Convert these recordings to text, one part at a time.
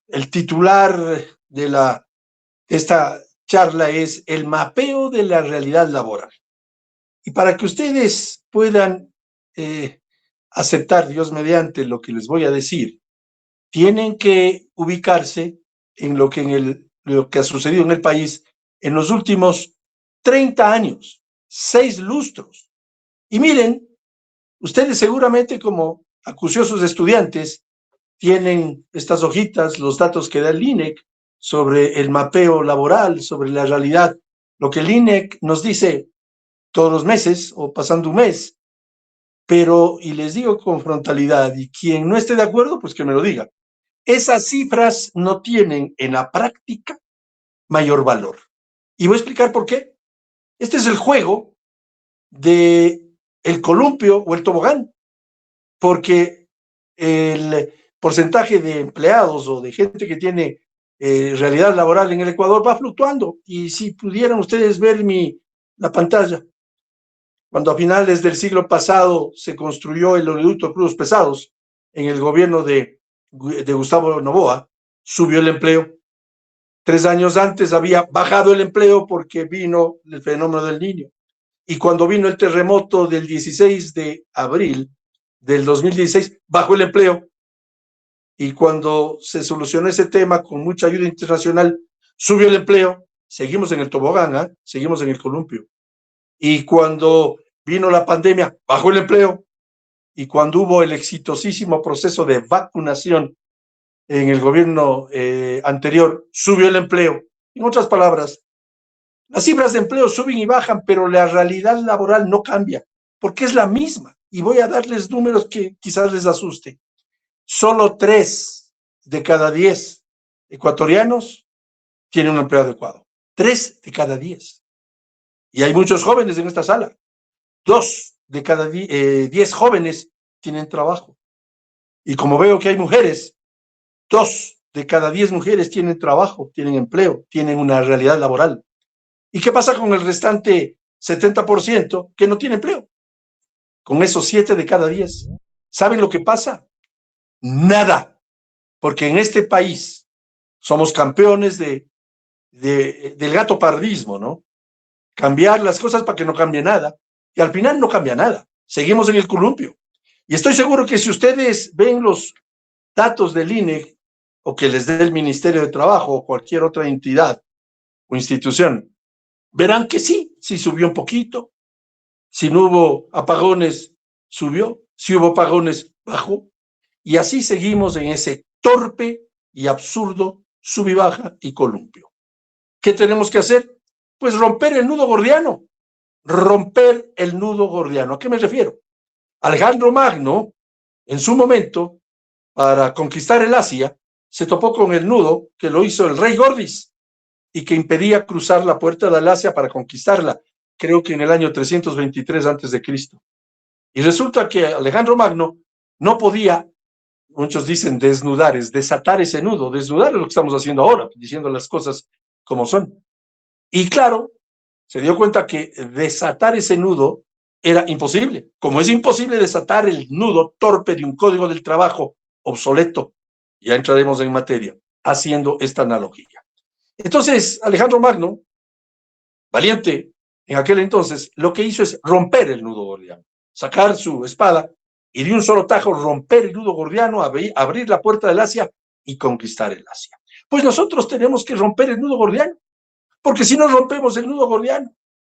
el titular de esta charla es el mapeo de la realidad laboral. Y para que ustedes puedan aceptar, Dios mediante, lo que les voy a decir, tienen que ubicarse en lo que ha sucedido en el país en los últimos 30 años, 6 lustros. Y miren, ustedes seguramente como acuciosos estudiantes tienen estas hojitas, los datos que da el INEC sobre el mapeo laboral, sobre la realidad, lo que el INEC nos dice todos los meses o pasando un mes, pero, y les digo con frontalidad, y quien no esté de acuerdo, pues que me lo diga, esas cifras no tienen en la práctica mayor valor. Y voy a explicar por qué. Este es el juego de el columpio o el tobogán, porque el porcentaje de empleados o de gente que tiene realidad laboral en el Ecuador va fluctuando. Y si pudieran ustedes ver la pantalla, cuando a finales del siglo pasado se construyó el oleoducto Crudos Pesados en el gobierno de Gustavo Noboa, subió el empleo. 3 años antes había bajado el empleo porque vino el fenómeno del Niño. Y cuando vino el terremoto del 16 de abril del 2016, bajó el empleo. Y cuando se solucionó ese tema con mucha ayuda internacional, subió el empleo. Seguimos en el tobogán, seguimos en el columpio. Y cuando vino la pandemia, bajó el empleo. Y cuando hubo el exitosísimo proceso de vacunación en el gobierno anterior, subió el empleo. En otras palabras, las cifras de empleo suben y bajan, pero la realidad laboral no cambia, porque es la misma. Y voy a darles números que quizás les asuste. Solo 3 de cada 10 ecuatorianos tienen un empleo adecuado. 3 de cada 10. Y hay muchos jóvenes en esta sala. 2 de cada 10 jóvenes tienen trabajo. Y como veo que hay mujeres, 2 de cada 10 mujeres tienen trabajo, tienen empleo, tienen una realidad laboral. ¿Y qué pasa con el restante 70% que no tiene empleo? Con esos 7 de cada 10. ¿Saben lo que pasa? Nada. Porque en este país somos campeones del gato pardismo, ¿no? Cambiar las cosas para que no cambie nada. Y al final no cambia nada. Seguimos en el columpio. Y estoy seguro que si ustedes ven los datos del INE o que les dé el Ministerio de Trabajo o cualquier otra entidad o institución, verán que sí subió un poquito. Si no hubo apagones, subió. Si hubo apagones, bajó. Y así seguimos en ese torpe y absurdo sub y baja y columpio. ¿Qué tenemos que hacer? Pues romper el nudo gordiano. Romper el nudo gordiano. ¿A qué me refiero? Alejandro Magno, en su momento, para conquistar el Asia, se topó con el nudo que lo hizo el rey Gordis y que impedía cruzar la puerta del Asia para conquistarla, creo que en el año 323 a.C. Y resulta que Alejandro Magno no podía, muchos dicen desnudar, es desatar ese nudo. Desnudar es lo que estamos haciendo ahora, diciendo las cosas como son. Y claro, se dio cuenta que desatar ese nudo era imposible, como es imposible desatar el nudo torpe de un código del trabajo obsoleto. Ya entraremos en materia haciendo esta analogía. Entonces, Alejandro Magno, valiente en aquel entonces, lo que hizo es romper el nudo gordiano, sacar su espada y de un solo tajo romper el nudo gordiano, abrir la puerta del Asia y conquistar el Asia. Pues nosotros tenemos que romper el nudo gordiano, porque si no rompemos el nudo gordiano,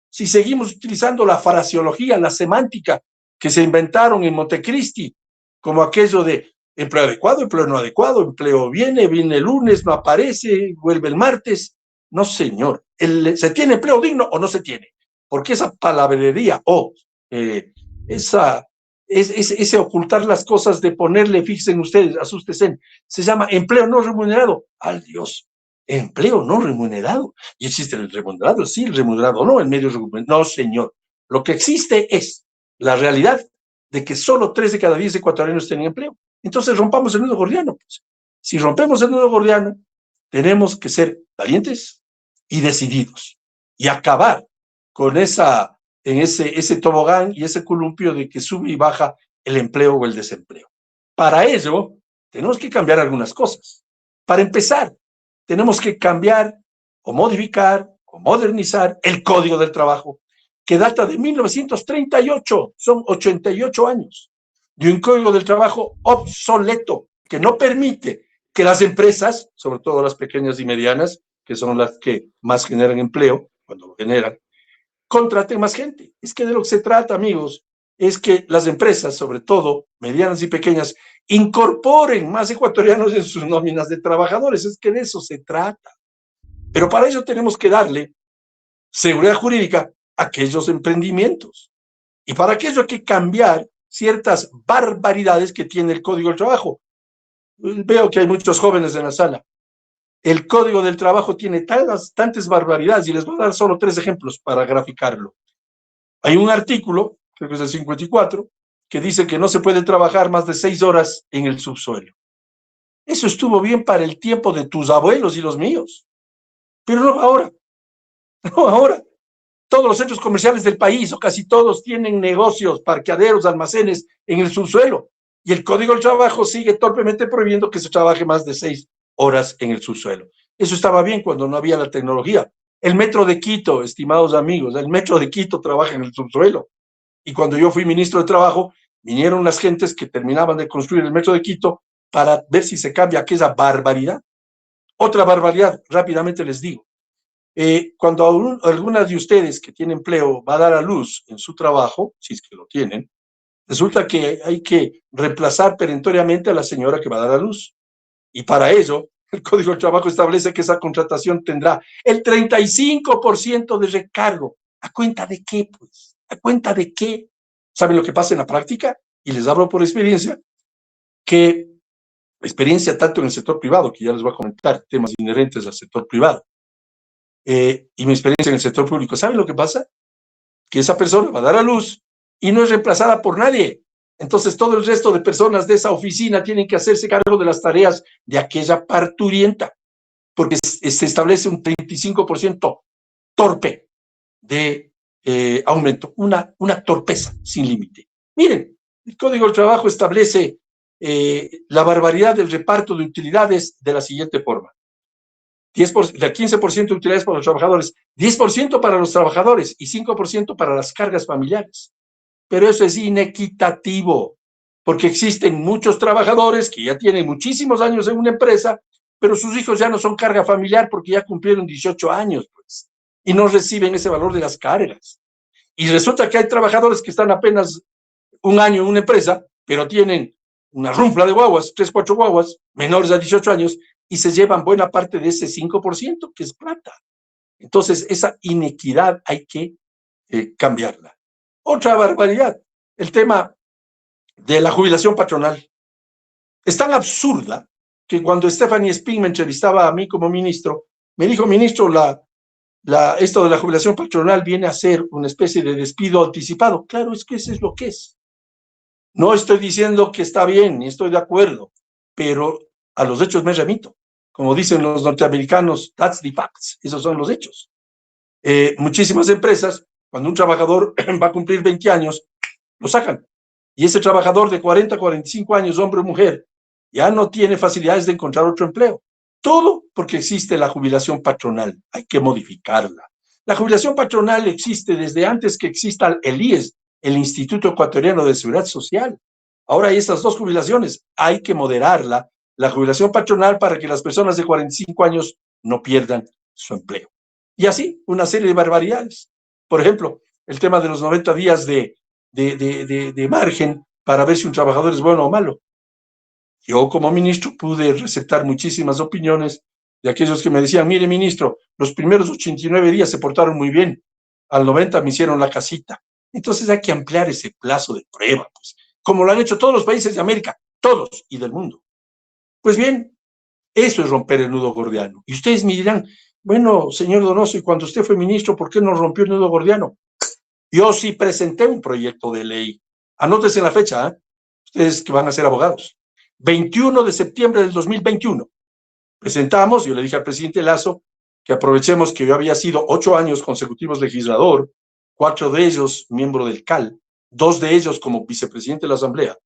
si seguimos utilizando la fraseología, la semántica que se inventaron en Montecristi, como aquello de empleo adecuado, empleo no adecuado, empleo viene el lunes, no aparece, vuelve el martes. No, señor. ¿Se tiene empleo digno o no se tiene? Porque esa palabrería o ese ocultar las cosas de ponerle, fíjense ustedes, asústense, se llama empleo no remunerado. ¡Al Dios! Empleo no remunerado. ¿Y existe el remunerado? Sí, el remunerado no, el medio remunerado. No, señor. Lo que existe es la realidad de que solo 3 de cada 10 ecuatorianos tienen empleo. Entonces rompamos el nudo gordiano. Pues. Si rompemos el nudo gordiano, tenemos que ser valientes y decididos y acabar con ese tobogán y ese columpio de que sube y baja el empleo o el desempleo. Para ello, tenemos que cambiar algunas cosas. Para empezar, tenemos que cambiar o modificar o modernizar el Código del Trabajo, que data de 1938, son 88 años, de un Código del Trabajo obsoleto, que no permite que las empresas, sobre todo las pequeñas y medianas, que son las que más generan empleo, cuando lo generan, contraten más gente. Es que de lo que se trata, amigos, es que las empresas, sobre todo medianas y pequeñas, incorporen más ecuatorianos en sus nóminas de trabajadores. Es que de eso se trata. Pero para ello tenemos que darle seguridad jurídica a aquellos emprendimientos. Y para aquello hay que cambiar ciertas barbaridades que tiene el Código del Trabajo. Veo que hay muchos jóvenes en la sala. El Código del Trabajo tiene tantas barbaridades y les voy a dar solo 3 ejemplos para graficarlo. Hay un artículo, creo que es el 54, que dice que no se puede trabajar más de 6 horas en el subsuelo. Eso estuvo bien para el tiempo de tus abuelos y los míos, pero no ahora. No ahora. Todos los centros comerciales del país, o casi todos, tienen negocios, parqueaderos, almacenes en el subsuelo. Y el Código del Trabajo sigue torpemente prohibiendo que se trabaje más de 6 horas en el subsuelo. Eso estaba bien cuando no había la tecnología. El metro de Quito, estimados amigos, el metro de Quito trabaja en el subsuelo. Y cuando yo fui ministro de Trabajo, vinieron las gentes que terminaban de construir el metro de Quito para ver si se cambia aquella barbaridad. Otra barbaridad, rápidamente les digo. Cuando alguna de ustedes que tiene empleo va a dar a luz en su trabajo, si es que lo tienen, resulta que hay que reemplazar perentoriamente a la señora que va a dar a luz. Y para ello, el Código del Trabajo establece que esa contratación tendrá el 35% de recargo. ¿A cuenta de qué, pues? ¿A cuenta de qué? ¿Saben lo que pasa en la práctica? Y les hablo por experiencia, que experiencia tanto en el sector privado, que ya les voy a comentar temas inherentes al sector privado, y mi experiencia en el sector público. ¿Saben lo que pasa? Que esa persona va a dar a luz y no es reemplazada por nadie. Entonces todo el resto de personas de esa oficina tienen que hacerse cargo de las tareas de aquella parturienta, porque se establece un 35% torpe de aumento, una torpeza sin límite. Miren, el Código del Trabajo establece la barbaridad del reparto de utilidades de la siguiente forma. 15% de utilidades para los trabajadores, 10% para los trabajadores y 5% para las cargas familiares. Pero eso es inequitativo, porque existen muchos trabajadores que ya tienen muchísimos años en una empresa, pero sus hijos ya no son carga familiar porque ya cumplieron 18 años, pues, y no reciben ese valor de las cargas. Y resulta que hay trabajadores que están apenas un año en una empresa, pero tienen una runfla de guaguas, 3, 4 guaguas, menores de 18 años, y se llevan buena parte de ese 5%, que es plata. Entonces, esa inequidad hay que cambiarla. Otra barbaridad, el tema de la jubilación patronal. Es tan absurda que cuando Stephanie Spin me entrevistaba a mí como ministro, me dijo, ministro, esto de la jubilación patronal viene a ser una especie de despido anticipado. Claro, es que eso es lo que es. No estoy diciendo que está bien, ni estoy de acuerdo, pero a los hechos me remito. Como dicen los norteamericanos, that's the facts, esos son los hechos. Muchísimas empresas, cuando un trabajador va a cumplir 20 años, lo sacan. Y ese trabajador de 40, 45 años, hombre o mujer, ya no tiene facilidades de encontrar otro empleo. Todo porque existe la jubilación patronal. Hay que modificarla. La jubilación patronal existe desde antes que exista el IES, el Instituto Ecuatoriano de Seguridad Social. Ahora hay estas 2 jubilaciones. Hay que moderarla, la jubilación patronal, para que las personas de 45 años no pierdan su empleo. Y así, una serie de barbaridades. Por ejemplo, el tema de los 90 días de margen para ver si un trabajador es bueno o malo. Yo como ministro pude recetar muchísimas opiniones de aquellos que me decían, mire ministro, los primeros 89 días se portaron muy bien, al 90 me hicieron la casita. Entonces hay que ampliar ese plazo de prueba, pues, como lo han hecho todos los países de América, todos, y del mundo. Pues bien, eso es romper el nudo gordiano. Y ustedes me dirán, bueno, señor Donoso, y cuando usted fue ministro, ¿por qué no rompió el nudo gordiano? Yo sí presenté un proyecto de ley. Anótense la fecha, ¿eh? Ustedes que van a ser abogados. 21 de septiembre del 2021. Presentamos, yo le dije al presidente Lazo que aprovechemos que yo había sido 8 años consecutivos legislador, 4 de ellos miembro del CAL, 2 de ellos como vicepresidente de la Asamblea,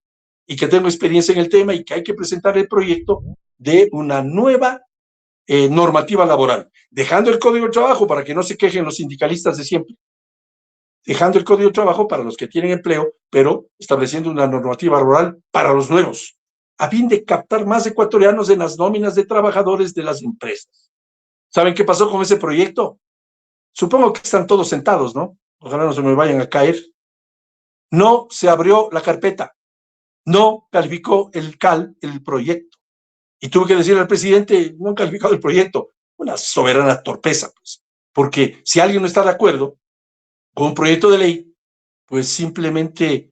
y que tengo experiencia en el tema y que hay que presentar el proyecto de una nueva normativa laboral, dejando el Código de Trabajo para que no se quejen los sindicalistas de siempre, dejando el Código de Trabajo para los que tienen empleo, pero estableciendo una normativa laboral para los nuevos, a fin de captar más ecuatorianos en las nóminas de trabajadores de las empresas. ¿Saben qué pasó con ese proyecto? Supongo que están todos sentados, ¿no? Ojalá no se me vayan a caer. No se abrió la carpeta, no calificó el proyecto. Y tuve que decirle al presidente, no han calificado el proyecto. Una soberana torpeza, pues. Porque si alguien no está de acuerdo con un proyecto de ley, pues simplemente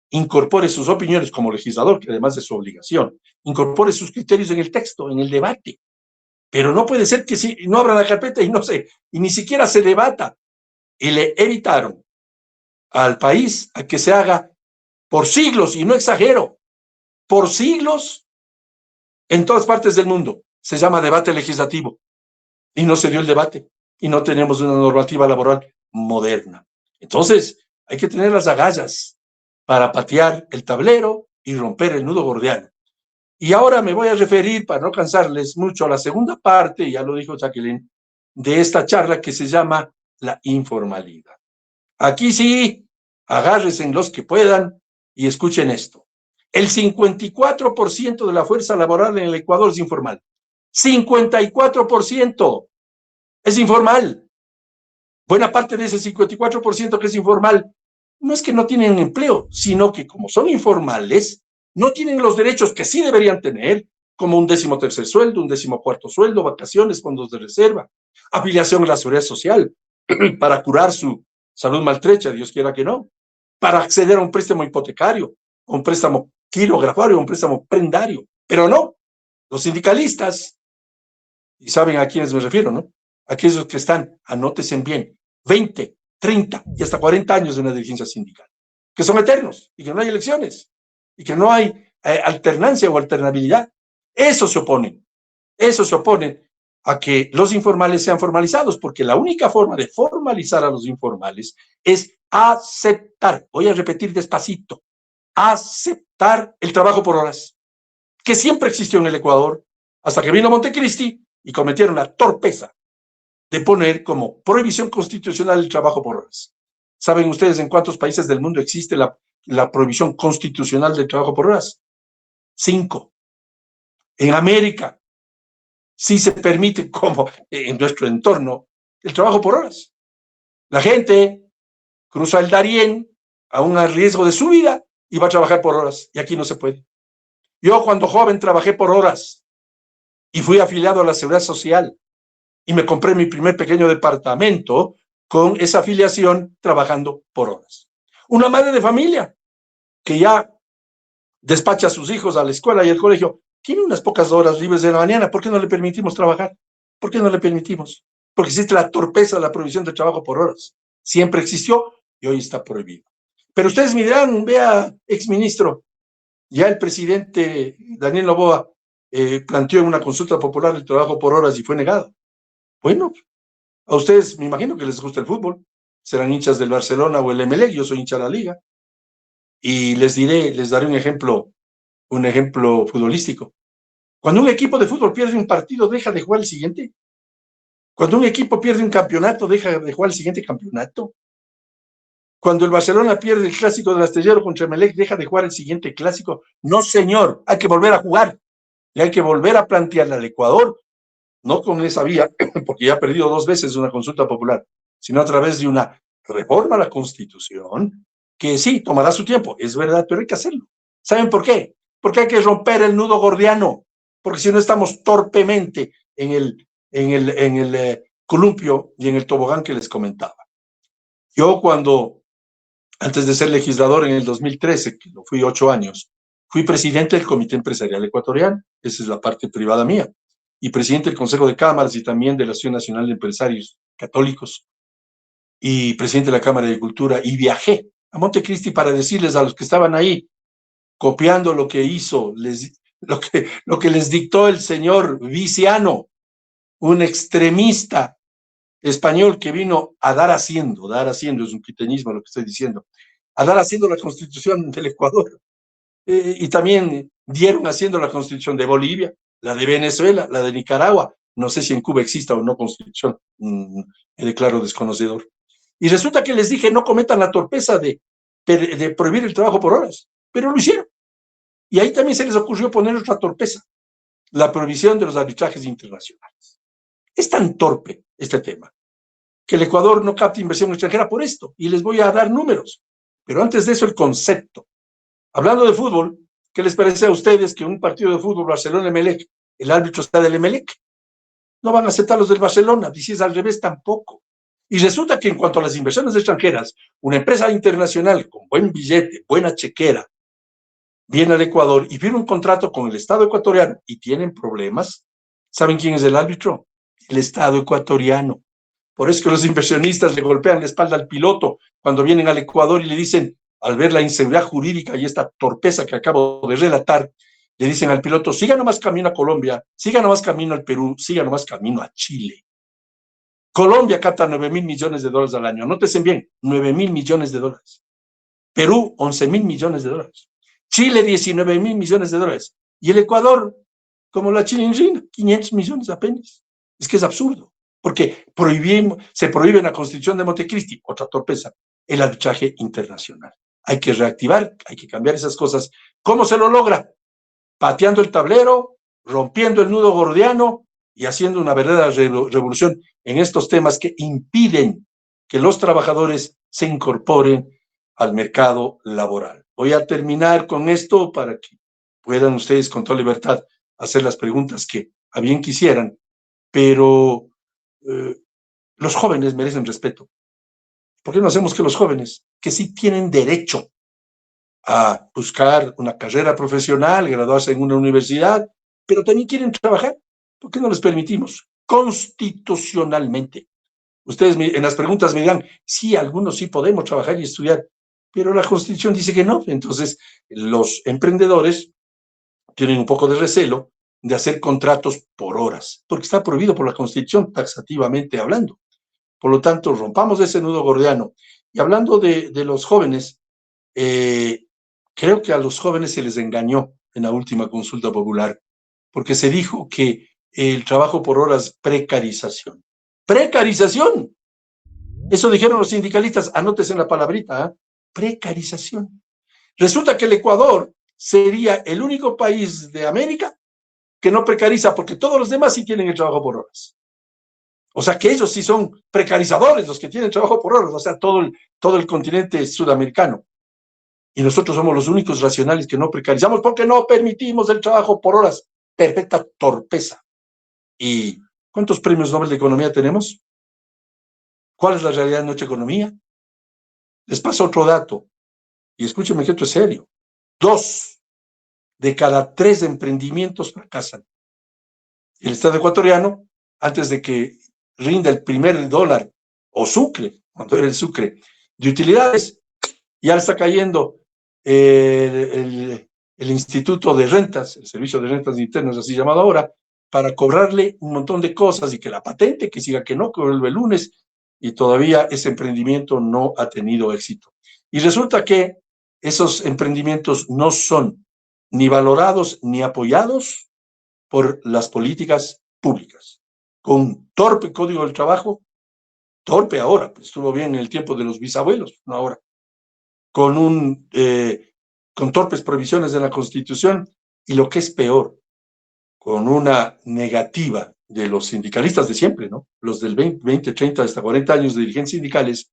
incorpore sus opiniones como legislador, que además es su obligación, incorpore sus criterios en el texto, en el debate. Pero no puede ser que si no abran la carpeta y y ni siquiera se debata. Y le evitaron al país a que se haga por siglos, y no exagero, por siglos en todas partes del mundo. Se llama debate legislativo. Y no se dio el debate. Y no tenemos una normativa laboral moderna. Entonces, hay que tener las agallas para patear el tablero y romper el nudo gordiano. Y ahora me voy a referir, para no cansarles mucho, a la segunda parte, ya lo dijo Jacqueline, de esta charla que se llama la informalidad. Aquí sí, agárrense en los que puedan y escuchen esto. El 54% de la fuerza laboral en el Ecuador es informal. 54% es informal. Buena parte de ese 54% que es informal no es que no tienen empleo, sino que como son informales, no tienen los derechos que sí deberían tener, como un 13º sueldo, un 14º sueldo, vacaciones, fondos de reserva, afiliación a la seguridad social, para curar su salud maltrecha, Dios quiera que no, para acceder a un préstamo hipotecario, un préstamo quirografario, un préstamo prendario. Pero no, los sindicalistas, y saben a quiénes me refiero, ¿no? Aquellos que están, anótense bien, 20, 30 y hasta 40 años de una dirigencia sindical, que son eternos y que no hay elecciones y que no hay alternancia o alternabilidad. Eso se oponen a que los informales sean formalizados, porque la única forma de formalizar a los informales es aceptar, voy a repetir despacito, aceptar el trabajo por horas, que siempre existió en el Ecuador, hasta que vino Montecristi y cometieron la torpeza de poner como prohibición constitucional el trabajo por horas. ¿Saben ustedes en cuántos países del mundo existe la prohibición constitucional del trabajo por horas? 5. En América sí se permite, como en nuestro entorno, el trabajo por horas. La gente cruza el Darién a un riesgo de su vida y va a trabajar por horas, y aquí no se puede. Yo cuando joven trabajé por horas y fui afiliado a la Seguridad Social y me compré mi primer pequeño departamento con esa afiliación trabajando por horas. Una madre de familia que ya despacha a sus hijos a la escuela y al colegio, tiene unas pocas horas libres de la mañana, ¿por qué no le permitimos trabajar? ¿Por qué no le permitimos? Porque existe la torpeza de la provisión de trabajo por horas. Siempre existió y hoy está prohibido. Pero ustedes me dirán, vea, exministro, ya el presidente Daniel Noboa planteó en una consulta popular el trabajo por horas y fue negado. Bueno, a ustedes me imagino que les gusta el fútbol, serán hinchas del Barcelona o el Emelec, yo soy hincha de la Liga, y les daré un ejemplo futbolístico. Cuando un equipo de fútbol pierde un partido, deja de jugar el siguiente. Cuando un equipo pierde un campeonato, deja de jugar el siguiente campeonato. Cuando el Barcelona pierde el clásico del Astillero contra Emelec, deja de jugar el siguiente clásico. No, señor, hay que volver a jugar y hay que volver a plantearle al Ecuador, no con esa vía, porque ya ha perdido 2 veces una consulta popular, sino a través de una reforma a la Constitución, que sí, tomará su tiempo, es verdad, pero hay que hacerlo. ¿Saben por qué? Porque hay que romper el nudo gordiano, porque si no estamos torpemente en el columpio y en el tobogán que les comentaba. Yo antes de ser legislador en el 2013, que lo fui 8 años, fui presidente del Comité Empresarial Ecuatoriano, esa es la parte privada mía, y presidente del Consejo de Cámaras y también de la Asociación Nacional de Empresarios Católicos, y presidente de la Cámara de Agricultura, y viajé a Montecristi para decirles a los que estaban ahí, copiando lo que hizo, lo que les dictó el señor Viciano, un extremista español que vino a dar haciendo es un quiteñismo lo que estoy diciendo, a dar haciendo la Constitución del Ecuador. y también dieron haciendo la constitución de Bolivia, la de Venezuela, la de Nicaragua. No sé si en Cuba exista o no constitución, me declaro desconocedor. Y resulta que les dije, no cometan la torpeza de prohibir el trabajo por horas, pero lo hicieron. Y ahí también se les ocurrió poner otra torpeza, la prohibición de los arbitrajes internacionales. Es tan torpe este tema que el Ecuador no capta inversión extranjera por esto, y les voy a dar números. Pero antes de eso, el concepto. Hablando de fútbol, ¿qué les parece a ustedes que un partido de fútbol Barcelona-Emelec, el árbitro está del Emelec? No van a aceptar los del Barcelona, y si es al revés, tampoco. Y resulta que en cuanto a las inversiones extranjeras, una empresa internacional con buen billete, buena chequera, viene al Ecuador y firma un contrato con el Estado ecuatoriano y tienen problemas. ¿Saben quién es el árbitro? El Estado ecuatoriano. Por eso que los inversionistas le golpean la espalda al piloto cuando vienen al Ecuador y le dicen, al ver la inseguridad jurídica y esta torpeza que acabo de relatar, le dicen al piloto, siga nomás camino a Colombia, siga nomás camino al Perú, siga nomás camino a Chile. Colombia capta 9.000 millones de dólares al año. Anótense bien, 9.000 millones de dólares. Perú, 11.000 millones de dólares. Chile, 19.000 millones de dólares. Y el Ecuador, como la Chilindrina, 500 millones apenas. Es que es absurdo, porque se prohíbe en la Constitución de Montecristi, otra torpeza, el arbitraje internacional. Hay que reactivar, hay que cambiar esas cosas. ¿Cómo se lo logra? Pateando el tablero, rompiendo el nudo gordiano y haciendo una verdadera revolución en estos temas que impiden que los trabajadores se incorporen al mercado laboral. Voy a terminar con esto para que puedan ustedes con toda libertad hacer las preguntas que a bien quisieran, pero los jóvenes merecen respeto. ¿Por qué no hacemos que los jóvenes, que sí tienen derecho a buscar una carrera profesional, graduarse en una universidad, pero también quieren trabajar? ¿Por qué no les permitimos constitucionalmente? Ustedes en las preguntas me dirán, sí, algunos sí podemos trabajar y estudiar, pero la Constitución dice que no. Entonces, los emprendedores tienen un poco de recelo de hacer contratos por horas, porque está prohibido por la Constitución, taxativamente hablando. Por lo tanto, rompamos ese nudo gordiano. Y hablando de los jóvenes, creo que a los jóvenes se les engañó en la última consulta popular, porque se dijo que el trabajo por horas, precarización. ¡Precarización! Eso dijeron los sindicalistas, anótese en la palabrita, ¿eh? Precarización. Resulta que el Ecuador sería el único país de América que no precariza, porque todos los demás sí tienen el trabajo por horas. O sea que ellos sí son precarizadores, los que tienen trabajo por horas, o sea, todo el continente sudamericano. Y nosotros somos los únicos racionales que no precarizamos porque no permitimos el trabajo por horas. Perfecta torpeza. ¿Y cuántos premios Nobel de Economía tenemos? ¿Cuál es la realidad de nuestra economía? Les paso otro dato, y escúchenme que esto es serio. 2 de cada 3 emprendimientos fracasan. El Estado ecuatoriano, antes de que rinda el primer dólar, o sucre, cuando era el sucre, de utilidades, ya está cayendo el Instituto de Rentas, el Servicio de Rentas Internas, así llamado ahora, para cobrarle un montón de cosas y que la patente, que siga que no, que vuelve el lunes, y todavía ese emprendimiento no ha tenido éxito. Y resulta que esos emprendimientos no son ni valorados ni apoyados por las políticas públicas. Con un torpe código del trabajo, torpe ahora, pues estuvo bien en el tiempo de los bisabuelos, no ahora, con torpes provisiones de la Constitución y lo que es peor, con una negativa de los sindicalistas de siempre, ¿no? Los del 20, 30, hasta 40 años de dirigentes sindicales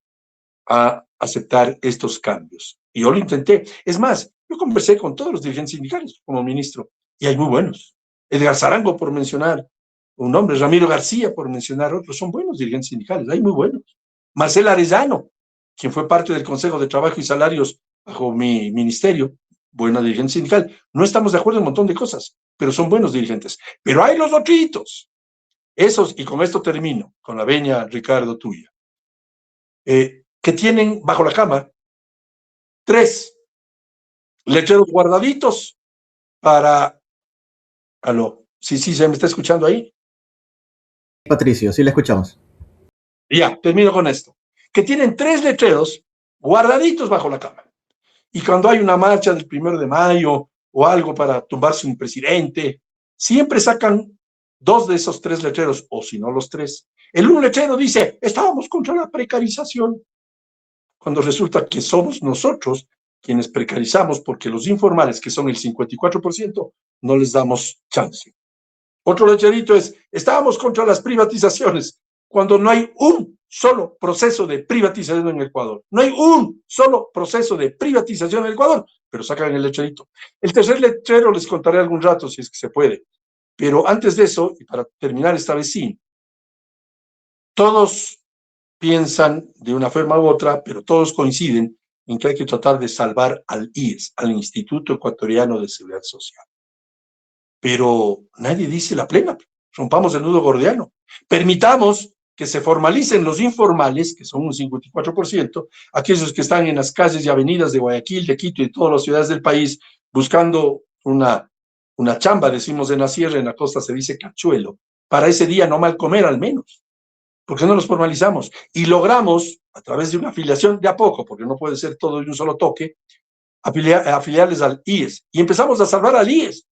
a aceptar estos cambios. Y yo lo intenté. Es más, yo conversé con todos los dirigentes sindicales como ministro y hay muy buenos. Edgar Zarango, por mencionar un nombre, Ramiro García, por mencionar otros, son buenos dirigentes sindicales, hay muy buenos. Marcela Arellano, quien fue parte del Consejo de Trabajo y Salarios bajo mi ministerio, buena dirigente sindical. No estamos de acuerdo en un montón de cosas, pero son buenos dirigentes. Pero hay los otritos, esos, y con esto termino, con la veña, Ricardo, tuya, que tienen bajo la cama 3 letreros guardaditos para... Aló, sí, ¿se me está escuchando ahí? Patricio, sí le escuchamos. Ya, termino con esto. Que tienen 3 letreros guardaditos bajo la cama. Y cuando hay una marcha del 1 de mayo o algo para tumbarse un presidente, siempre sacan 2 de esos 3 letreros, o si no los 3. El un letrero dice, estábamos contra la precarización, cuando resulta que somos nosotros quienes precarizamos porque los informales, que son el 54%, no les damos chance. Otro lecherito es, estábamos contra las privatizaciones, cuando no hay un solo proceso de privatización en Ecuador. No hay un solo proceso de privatización en Ecuador, pero sacan el lecherito. El tercer letrero les contaré algún rato si es que se puede. Pero antes de eso, y para terminar esta vez sí, todos piensan de una forma u otra, pero todos coinciden en que hay que tratar de salvar al IES, al Instituto Ecuatoriano de Seguridad Social. Pero nadie dice la plena, rompamos el nudo gordiano. Permitamos que se formalicen los informales, que son un 54%, aquellos que están en las calles y avenidas de Guayaquil, de Quito y de todas las ciudades del país, buscando una chamba, decimos en la sierra, en la costa se dice cachuelo, para ese día no mal comer al menos. ¿Por qué no los formalizamos? Y logramos, a través de una afiliación de a poco, porque no puede ser todo de un solo toque, afiliarles al IES. Y empezamos a salvar al IES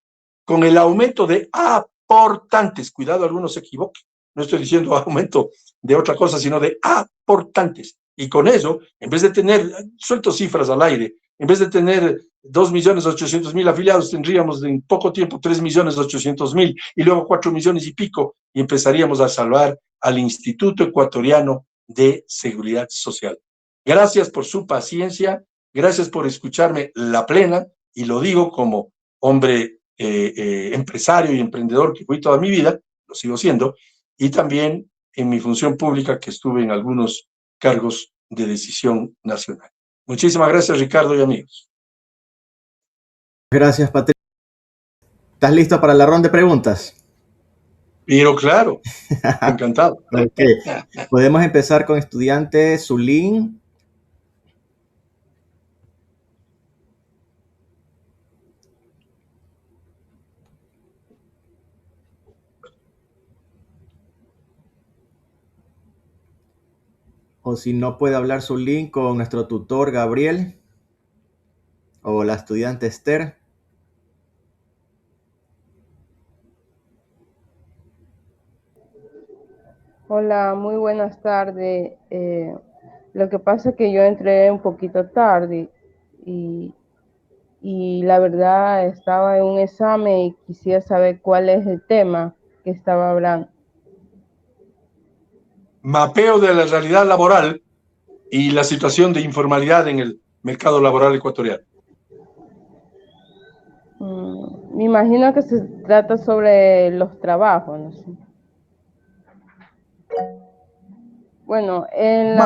con el aumento de aportantes. Cuidado, algunos se equivoquen. No estoy diciendo aumento de otra cosa, sino de aportantes. Y con eso, en vez de tener, suelto cifras al aire, en vez de tener 2.800.000 afiliados, tendríamos en poco tiempo 3.800.000 y luego 4 millones y pico, y empezaríamos a salvar al Instituto Ecuatoriano de Seguridad Social. Gracias por su paciencia, gracias por escucharme la plena, y lo digo como hombre empresario y emprendedor que fui toda mi vida, lo sigo siendo, y también en mi función pública que estuve en algunos cargos de decisión nacional. Muchísimas gracias, Ricardo y amigos. Gracias, Patricio. ¿Estás listo para la ronda de preguntas? Pero claro, encantado. Okay. Podemos empezar con estudiante Zulín. O si no puede hablar Zulín, con nuestro tutor Gabriel o la estudiante Esther. Hola, muy buenas tardes. Lo que pasa es que yo entré un poquito tarde y, y la verdad estaba en un examen y quisiera saber cuál es el tema que estaba hablando. Mapeo de la realidad laboral y la situación de informalidad en el mercado laboral ecuatoriano. Me imagino que se trata sobre los trabajos, ¿no sé? Bueno, en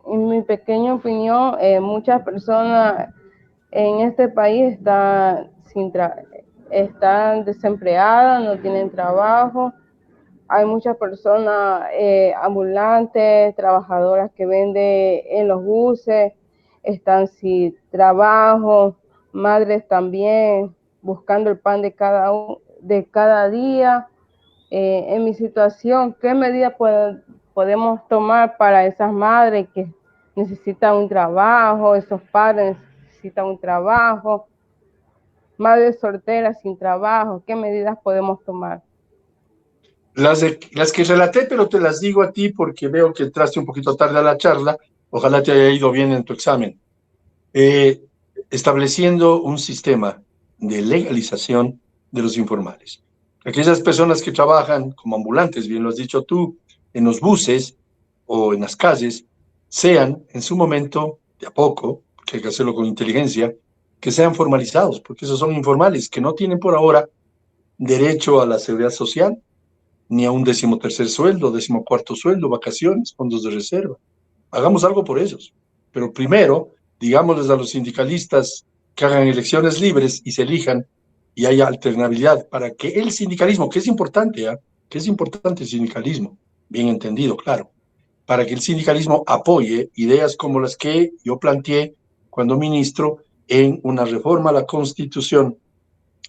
mi pequeña opinión, muchas personas en este país están desempleadas, no tienen trabajo. Hay muchas personas ambulantes, trabajadoras que venden en los buses, están sin trabajo, madres también buscando el pan de cada día. En mi situación, ¿qué medidas podemos tomar para esas madres que necesitan un trabajo, esos padres necesitan un trabajo, madres solteras sin trabajo? ¿Qué medidas podemos tomar? Las que relaté, pero te las digo a ti porque veo que entraste un poquito tarde a la charla. Ojalá te haya ido bien en tu examen. Estableciendo un sistema de legalización de los informales. Aquellas personas que trabajan como ambulantes, bien lo has dicho tú, en los buses o en las calles, sean en su momento, de a poco, que hay que hacerlo con inteligencia, que sean formalizados, porque esos son informales, que no tienen por ahora derecho a la seguridad social, ni a un 13º sueldo, 14º sueldo, vacaciones, fondos de reserva. Hagamos algo por ellos. Pero primero, digámosles a los sindicalistas que hagan elecciones libres y se elijan y haya alternabilidad para que el sindicalismo, que es importante, que es importante el sindicalismo, bien entendido, claro, para que el sindicalismo apoye ideas como las que yo planteé cuando ministro en una reforma a la Constitución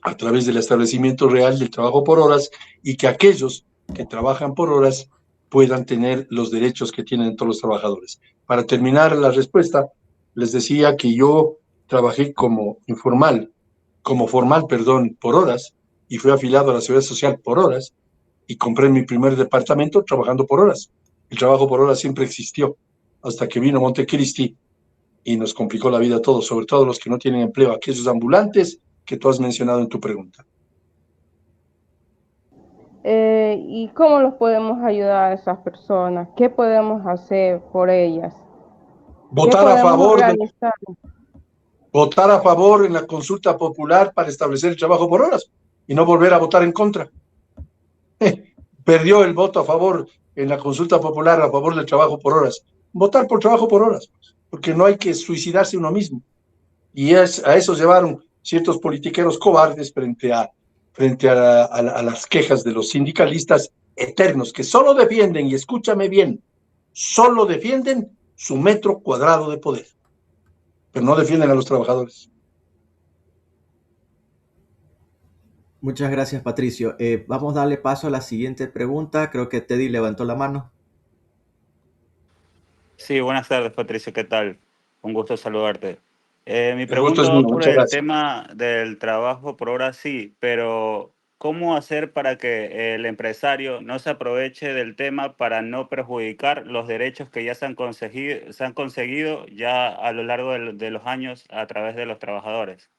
a través del establecimiento real del trabajo por horas y que aquellos que trabajan por horas puedan tener los derechos que tienen todos los trabajadores. Para terminar la respuesta, les decía que yo trabajé como formal, perdón, por horas, y fui afiliado a la Seguridad Social por horas, y compré mi primer departamento trabajando por horas. El trabajo por horas siempre existió, hasta que vino Montecristi y nos complicó la vida a todos, sobre todo los que no tienen empleo, aquellos ambulantes que tú has mencionado en tu pregunta. ¿Y cómo los podemos ayudar a esas personas? ¿Qué podemos hacer por ellas? ¿Qué Votar a podemos favor de organizar? votar a favor en la consulta popular para establecer el trabajo por horas y no volver a votar en contra. Perdió el voto a favor en la consulta popular a favor del trabajo por horas. Votar por trabajo por horas, porque no hay que suicidarse uno mismo. Y a eso llevaron ciertos politiqueros cobardes frente a las quejas de los sindicalistas eternos que solo defienden, y escúchame bien, solo defienden su metro cuadrado de poder, pero no defienden a los trabajadores. Muchas gracias, Patricio. Vamos a darle paso a la siguiente pregunta. Creo que Teddy levantó la mano. Sí, buenas tardes, Patricio, ¿qué tal? Un gusto saludarte. Mi El gusto es pregunta va mío, por muchas el gracias. tema del trabajo por hora, sí, pero ¿cómo hacer para que el empresario no se aproveche del tema para no perjudicar los derechos que ya se han conseguido ya a lo largo de los años a través de los trabajadores?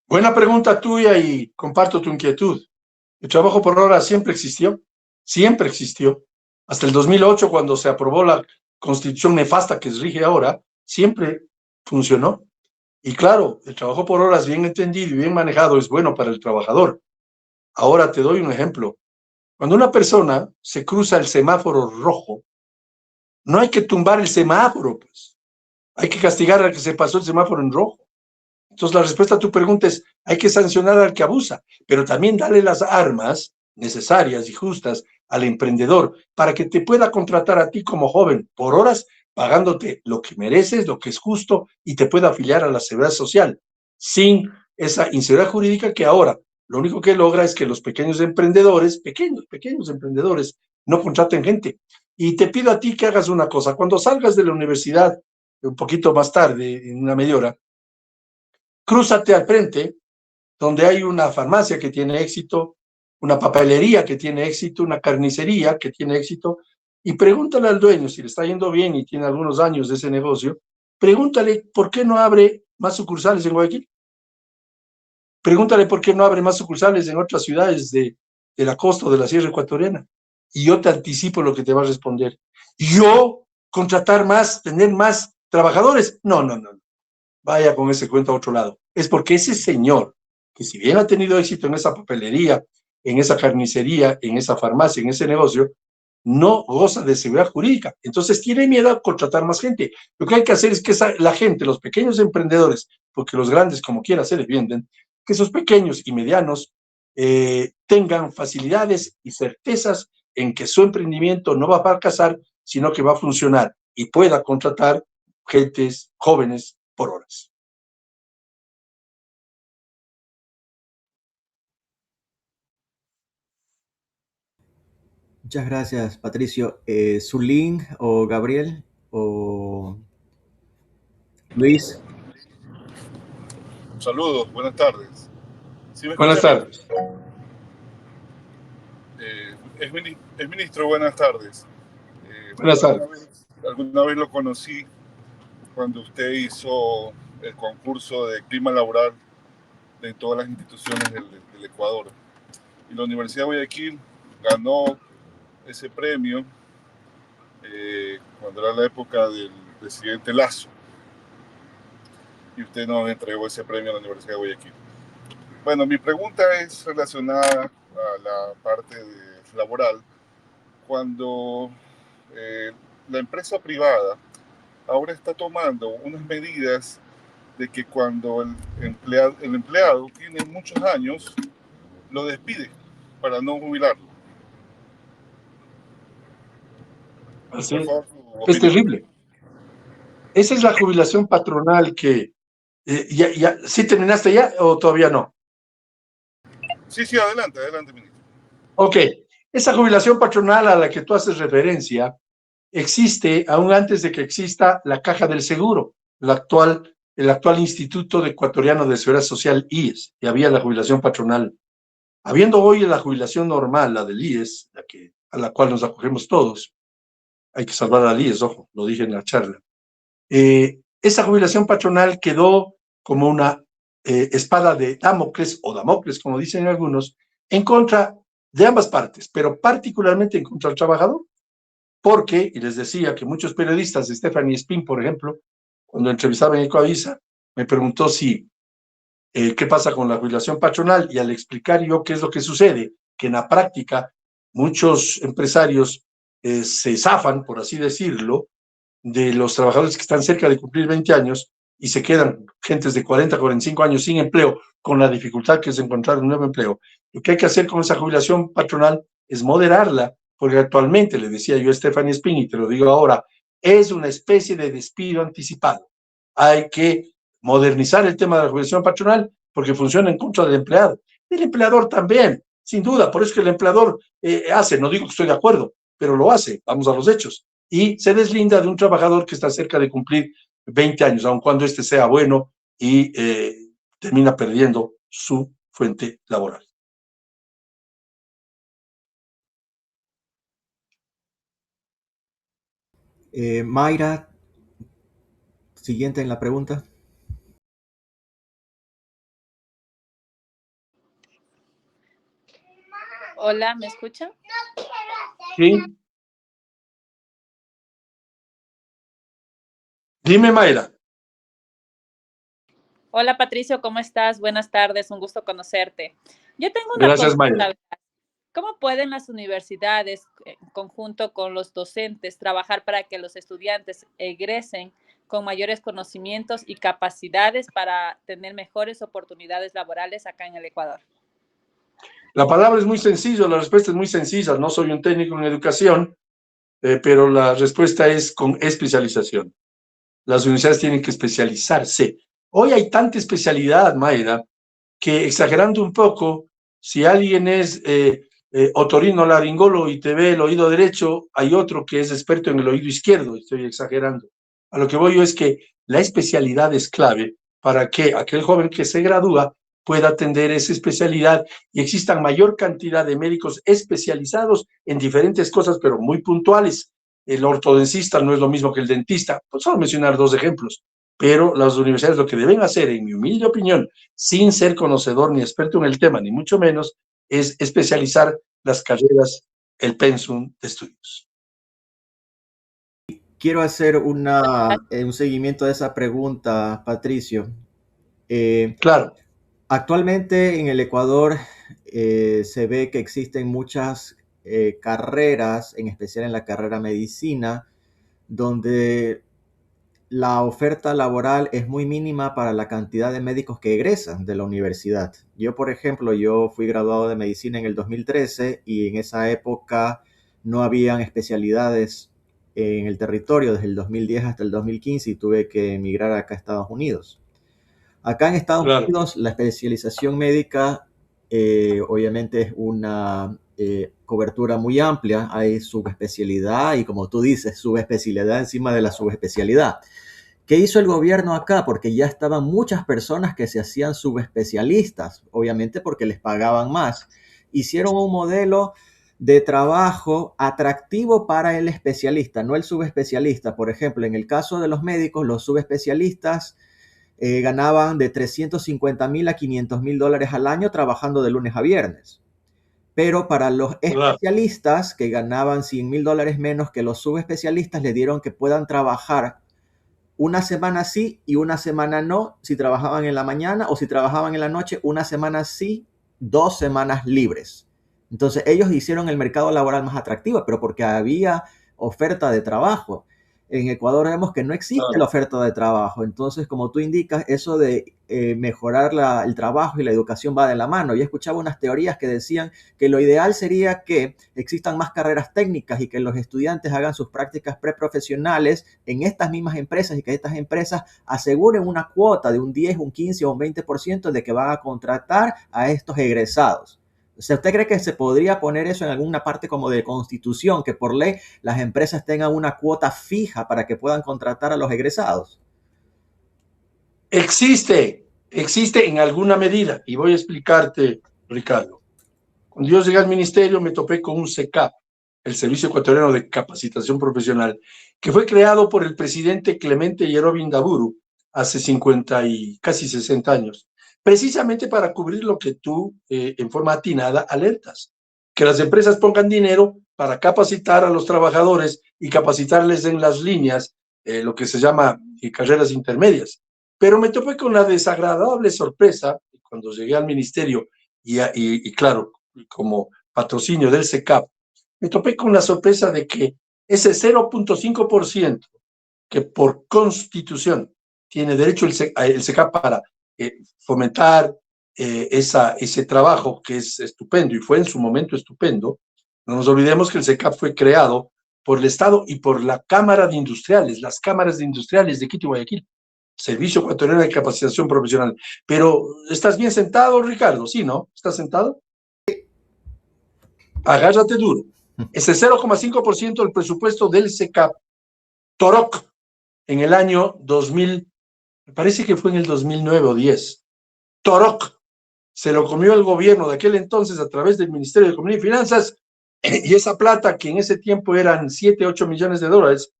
Buena pregunta tuya y comparto tu inquietud. El trabajo por hora siempre existió, siempre existió. Hasta el 2008, cuando se aprobó la constitución nefasta que rige ahora, siempre funcionó. Y claro, el trabajo por horas bien entendido y bien manejado es bueno para el trabajador. Ahora te doy un ejemplo. Cuando una persona se cruza el semáforo rojo, no hay que tumbar el semáforo, pues. Hay que castigar al que se pasó el semáforo en rojo. Entonces, la respuesta a tu pregunta es, hay que sancionar al que abusa, pero también darle las armas necesarias y justas al emprendedor para que te pueda contratar a ti como joven por horas, pagándote lo que mereces, lo que es justo, y te pueda afiliar a la seguridad social, sin esa inseguridad jurídica que ahora lo único que logra es que los pequeños emprendedores, pequeños emprendedores, no contraten gente. Y te pido a ti que hagas una cosa, cuando salgas de la universidad, un poquito más tarde, en una media hora, crúzate al frente, donde hay una farmacia que tiene éxito, una papelería que tiene éxito, una carnicería que tiene éxito, y pregúntale al dueño, si le está yendo bien y tiene algunos años de ese negocio, pregúntale por qué no abre más sucursales en Guayaquil. Pregúntale por qué no abre más sucursales en otras ciudades de la costa o de la Sierra Ecuatoriana. Y yo te anticipo lo que te va a responder. ¿Yo contratar más, tener más trabajadores? No, no, no. Vaya con ese cuento a otro lado. Es porque ese señor, que si bien ha tenido éxito en esa papelería, en esa carnicería, en esa farmacia, en ese negocio, no goza de seguridad jurídica. Entonces tiene miedo a contratar más gente. Lo que hay que hacer es que la gente, los pequeños emprendedores, porque los grandes como quiera se defienden, que esos pequeños y medianos tengan facilidades y certezas en que su emprendimiento no va a fracasar, sino que va a funcionar y pueda contratar gentes jóvenes por horas. Muchas gracias, Patricio. Zulín o Gabriel o Luis. Saludos, buenas tardes. ¿Sí me Buenas escucha bien? tardes. Es ministro, buenas tardes. Buenas tardes. Alguna vez lo conocí cuando usted hizo el concurso de clima laboral de todas las instituciones del Ecuador. Y la Universidad de Guayaquil ganó ese premio cuando era la época del presidente Lazo. Y usted nos entregó ese premio a la Universidad de Guayaquil. Bueno, mi pregunta es relacionada a la parte laboral. Cuando la empresa privada ahora está tomando unas medidas de que cuando el empleado tiene muchos años, lo despide para no jubilarlo. Así Por es. favor, su Es opinión. terrible. Esa es la jubilación patronal que... ¿Sí terminaste ya o todavía no? Sí, adelante, ministro. Ok. Esa jubilación patronal a la que tú haces referencia existe aún antes de que exista la caja del seguro, la actual el actual Instituto Ecuatoriano de Seguridad Social, IES, y había la jubilación patronal. Habiendo hoy la jubilación normal, la del IES, a la cual nos acogemos todos, hay que salvar al IES, ojo, lo dije en la charla, esa jubilación patronal quedó como una espada de Damocles, o Damocles, como dicen algunos, en contra de ambas partes, pero particularmente en contra del trabajador, porque, y les decía que muchos periodistas, Stephanie Spin, por ejemplo, cuando entrevistaba en Ecoavisa, me preguntó qué pasa con la jubilación patronal, y al explicar yo qué es lo que sucede, que en la práctica muchos empresarios se zafan, por así decirlo, de los trabajadores que están cerca de cumplir 20 años y se quedan gentes de 40, 45 años sin empleo, con la dificultad que es encontrar un nuevo empleo. Lo que hay que hacer con esa jubilación patronal es moderarla, porque actualmente, le decía yo a Stephanie Spin, y te lo digo ahora, es una especie de despido anticipado. Hay que modernizar el tema de la jubilación patronal porque funciona en contra del empleado. El empleador también, sin duda, por eso que el empleador hace, no digo que estoy de acuerdo, pero lo hace, vamos a los hechos, y se deslinda de un trabajador que está cerca de cumplir 20 años, aun cuando este sea bueno, y termina perdiendo su fuente laboral. Mayra, siguiente en la pregunta. Hola, ¿me escuchan? ¿Sí? Dime, Mayra. Hola, Patricio, ¿cómo estás? Buenas tardes, un gusto conocerte. Yo tengo una Gracias, consulta. Mayra. ¿Cómo pueden las universidades, en conjunto con los docentes, trabajar para que los estudiantes egresen con mayores conocimientos y capacidades para tener mejores oportunidades laborales acá en el Ecuador? La palabra es muy sencilla, la respuesta es muy sencilla. No soy un técnico en educación, pero la respuesta es con especialización. Las universidades tienen que especializarse. Hoy hay tanta especialidad, Mayra, que exagerando un poco, si alguien es otorrinolaringólogo y te ve el oído derecho, hay otro que es experto en el oído izquierdo, estoy exagerando. A lo que voy yo es que la especialidad es clave para que aquel joven que se gradúa pueda atender esa especialidad y existan mayor cantidad de médicos especializados en diferentes cosas, pero muy puntuales. El ortodoncista no es lo mismo que el dentista, pues solo mencionar dos ejemplos, pero las universidades lo que deben hacer, en mi humilde opinión, sin ser conocedor ni experto en el tema, ni mucho menos, es especializar las carreras, el pensum de estudios. Quiero hacer un seguimiento de esa pregunta, Patricio. Claro. Actualmente en el Ecuador se ve que existen muchas carreras, en especial en la carrera medicina, donde la oferta laboral es muy mínima para la cantidad de médicos que egresan de la universidad. Yo, por ejemplo, yo fui graduado de medicina en el 2013 y en esa época no habían especialidades en el territorio desde el 2010 hasta el 2015 y tuve que emigrar acá a Estados Unidos. Acá en Estados Unidos la especialización médica obviamente es una cobertura muy amplia, hay subespecialidad y como tú dices, subespecialidad encima de la subespecialidad. ¿Qué hizo el gobierno acá? Porque ya estaban muchas personas que se hacían subespecialistas, obviamente porque les pagaban más. Hicieron un modelo de trabajo atractivo para el especialista, no el subespecialista. Por ejemplo, en el caso de los médicos, los subespecialistas ganaban de 350,000 a 500,000 dólares al año trabajando de lunes a viernes. Pero para los especialistas que ganaban 100,000 dólares menos que los subespecialistas, les dieron que puedan trabajar una semana sí y una semana no, si trabajaban en la mañana, o si trabajaban en la noche, una semana sí, 2 semanas libres. Entonces ellos hicieron el mercado laboral más atractivo, pero porque había oferta de trabajo. En Ecuador vemos que no existe la oferta de trabajo. Entonces, como tú indicas, eso de mejorar el trabajo y la educación va de la mano. Yo escuchaba unas teorías que decían que lo ideal sería que existan más carreras técnicas y que los estudiantes hagan sus prácticas preprofesionales en estas mismas empresas y que estas empresas aseguren una cuota de un 10, un 15 o un 20% de que van a contratar a estos egresados. O sea, ¿usted cree que se podría poner eso en alguna parte como de constitución, que por ley las empresas tengan una cuota fija para que puedan contratar a los egresados? Existe en alguna medida, y voy a explicarte, Ricardo. Cuando yo llegué al ministerio me topé con un SECAP, el Servicio Ecuatoriano de Capacitación Profesional, que fue creado por el presidente Clemente Yerobi Ndaburu hace 50 y casi 60 años, precisamente para cubrir lo que tú en forma atinada alertas, que las empresas pongan dinero para capacitar a los trabajadores y capacitarles en las líneas, lo que se llama carreras intermedias. Pero me topé con la desagradable sorpresa cuando llegué al ministerio y claro, como patrocinio del SECAP, me topé con la sorpresa de que ese 0.5% que por constitución tiene derecho el SECAP para fomentar ese trabajo que es estupendo y fue en su momento estupendo. No nos olvidemos que el SECAP fue creado por el Estado y por la Cámara de Industriales, las cámaras de industriales de Quito y Guayaquil, Servicio Ecuatoriano de Capacitación Profesional. Pero, ¿estás bien sentado, Ricardo? ¿Sí, no? ¿Estás sentado? Agárrate duro. Ese 0.5% del presupuesto del SECAP, Toroc, en el año 2000, me parece que fue en el 2009 o 10, Toroc se lo comió el gobierno de aquel entonces a través del Ministerio de Economía y Finanzas, y esa plata, que en ese tiempo eran 7, 8 millones de dólares,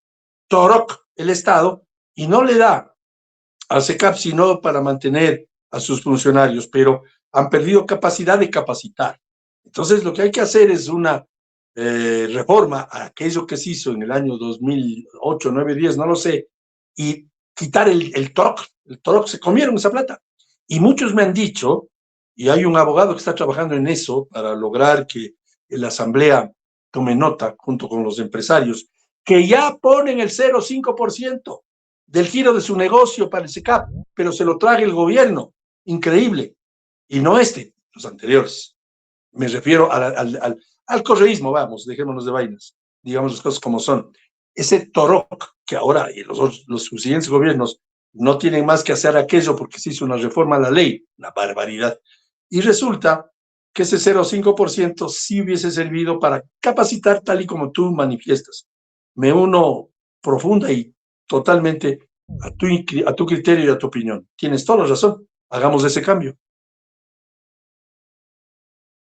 Toroc, el Estado, y no le da al SECAP sino para mantener a sus funcionarios, pero han perdido capacidad de capacitar. Entonces, lo que hay que hacer es una reforma a aquello que se hizo en el año 2008, 9, 10, no lo sé, y quitar el TOC. El TOC se comieron esa plata. Y muchos me han dicho, y hay un abogado que está trabajando en eso para lograr que la asamblea tome nota junto con los empresarios, que ya ponen el 0.5% del giro de su negocio para el SECAP, pero se lo traga el gobierno. Increíble. Y no los anteriores. Me refiero al correísmo, vamos, dejémonos de vainas, digamos las cosas como son. Ese Toroc, que ahora y los siguientes gobiernos no tienen más que hacer aquello porque se hizo una reforma a la ley, una barbaridad. Y resulta que ese 0.5% sí hubiese servido para capacitar tal y como tú manifiestas. Me uno profunda y totalmente a tu criterio y a tu opinión. Tienes toda la razón. Hagamos ese cambio.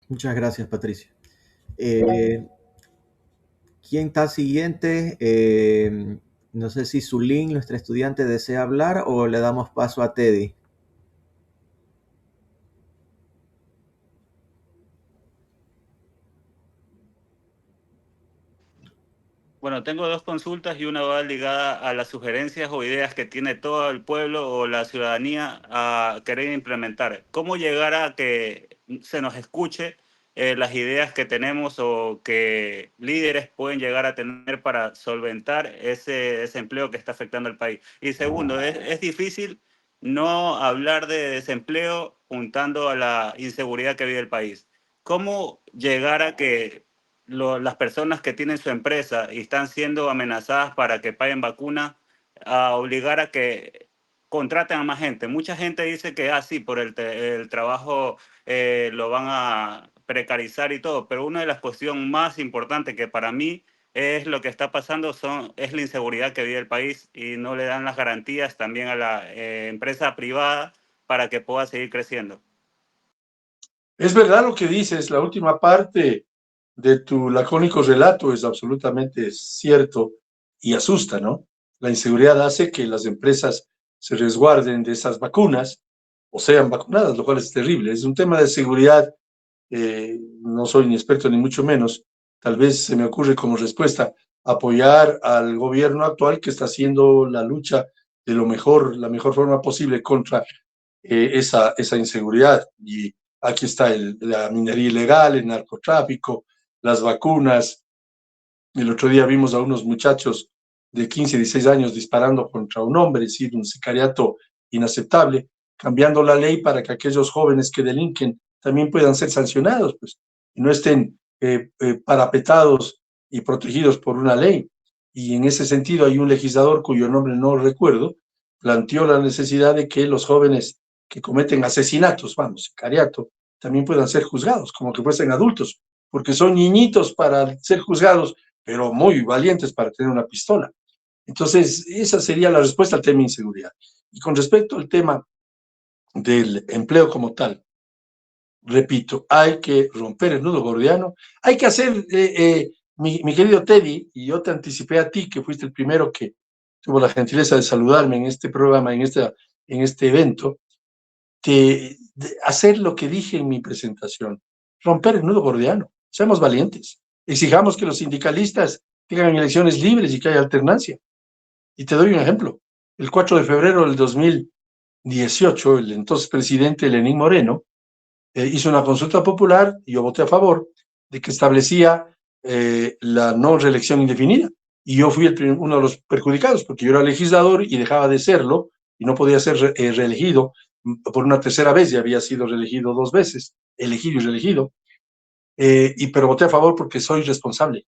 Muchas gracias, Patricio. ¿Quién está siguiente? No sé si Zulín, nuestra estudiante, desea hablar o le damos paso a Teddy. Bueno, tengo dos consultas y una va ligada a las sugerencias o ideas que tiene todo el pueblo o la ciudadanía a querer implementar. ¿Cómo llegar a que se nos escuche las ideas que tenemos o que líderes pueden llegar a tener para solventar ese desempleo que está afectando al país? Y segundo, es difícil no hablar de desempleo juntando a la inseguridad que vive el país. ¿Cómo llegar a que las personas que tienen su empresa y están siendo amenazadas para que paguen vacuna, a obligar a que contraten a más gente? Mucha gente dice que sí, por el trabajo lo van a precarizar y todo, pero una de las cuestiones más importantes que para mí es lo que está pasando es la inseguridad que vive el país y no le dan las garantías también a la empresa privada para que pueda seguir creciendo. Es verdad lo que dices, la última parte de tu lacónico relato es absolutamente cierto y asusta, ¿no? La inseguridad hace que las empresas se resguarden de esas vacunas o sean vacunadas, lo cual es terrible. Es un tema de seguridad, no soy ni experto ni mucho menos. Tal vez se me ocurre como respuesta apoyar al gobierno actual que está haciendo la lucha de la mejor forma posible contra esa inseguridad. Y aquí está la minería ilegal, el narcotráfico, las vacunas. El otro día vimos a unos muchachos de 15, 16 años disparando contra un hombre, es decir, un sicariato inaceptable, cambiando la ley para que aquellos jóvenes que delinquen también puedan ser sancionados, pues, y no estén parapetados y protegidos por una ley. Y en ese sentido hay un legislador cuyo nombre no recuerdo, planteó la necesidad de que los jóvenes que cometen asesinatos, vamos, sicariato, también puedan ser juzgados, como que fuesen adultos, porque son niñitos para ser juzgados, pero muy valientes para tener una pistola. Entonces, esa sería la respuesta al tema de inseguridad. Y con respecto al tema del empleo como tal, repito, hay que romper el nudo gordiano, hay que hacer, mi querido Teddy, y yo te anticipé a ti, que fuiste el primero que tuvo la gentileza de saludarme en este programa, en este evento, de hacer lo que dije en mi presentación, romper el nudo gordiano, seamos valientes, exijamos que los sindicalistas tengan elecciones libres y que haya alternancia. Y te doy un ejemplo. El 4 de febrero del 2018, el entonces presidente Lenín Moreno hizo una consulta popular y yo voté a favor de que establecía la no reelección indefinida. Y yo fui uno de los perjudicados porque yo era legislador y dejaba de serlo y no podía ser reelegido por una tercera vez, ya había sido reelegido 2 veces, elegido y reelegido, pero voté a favor porque soy responsable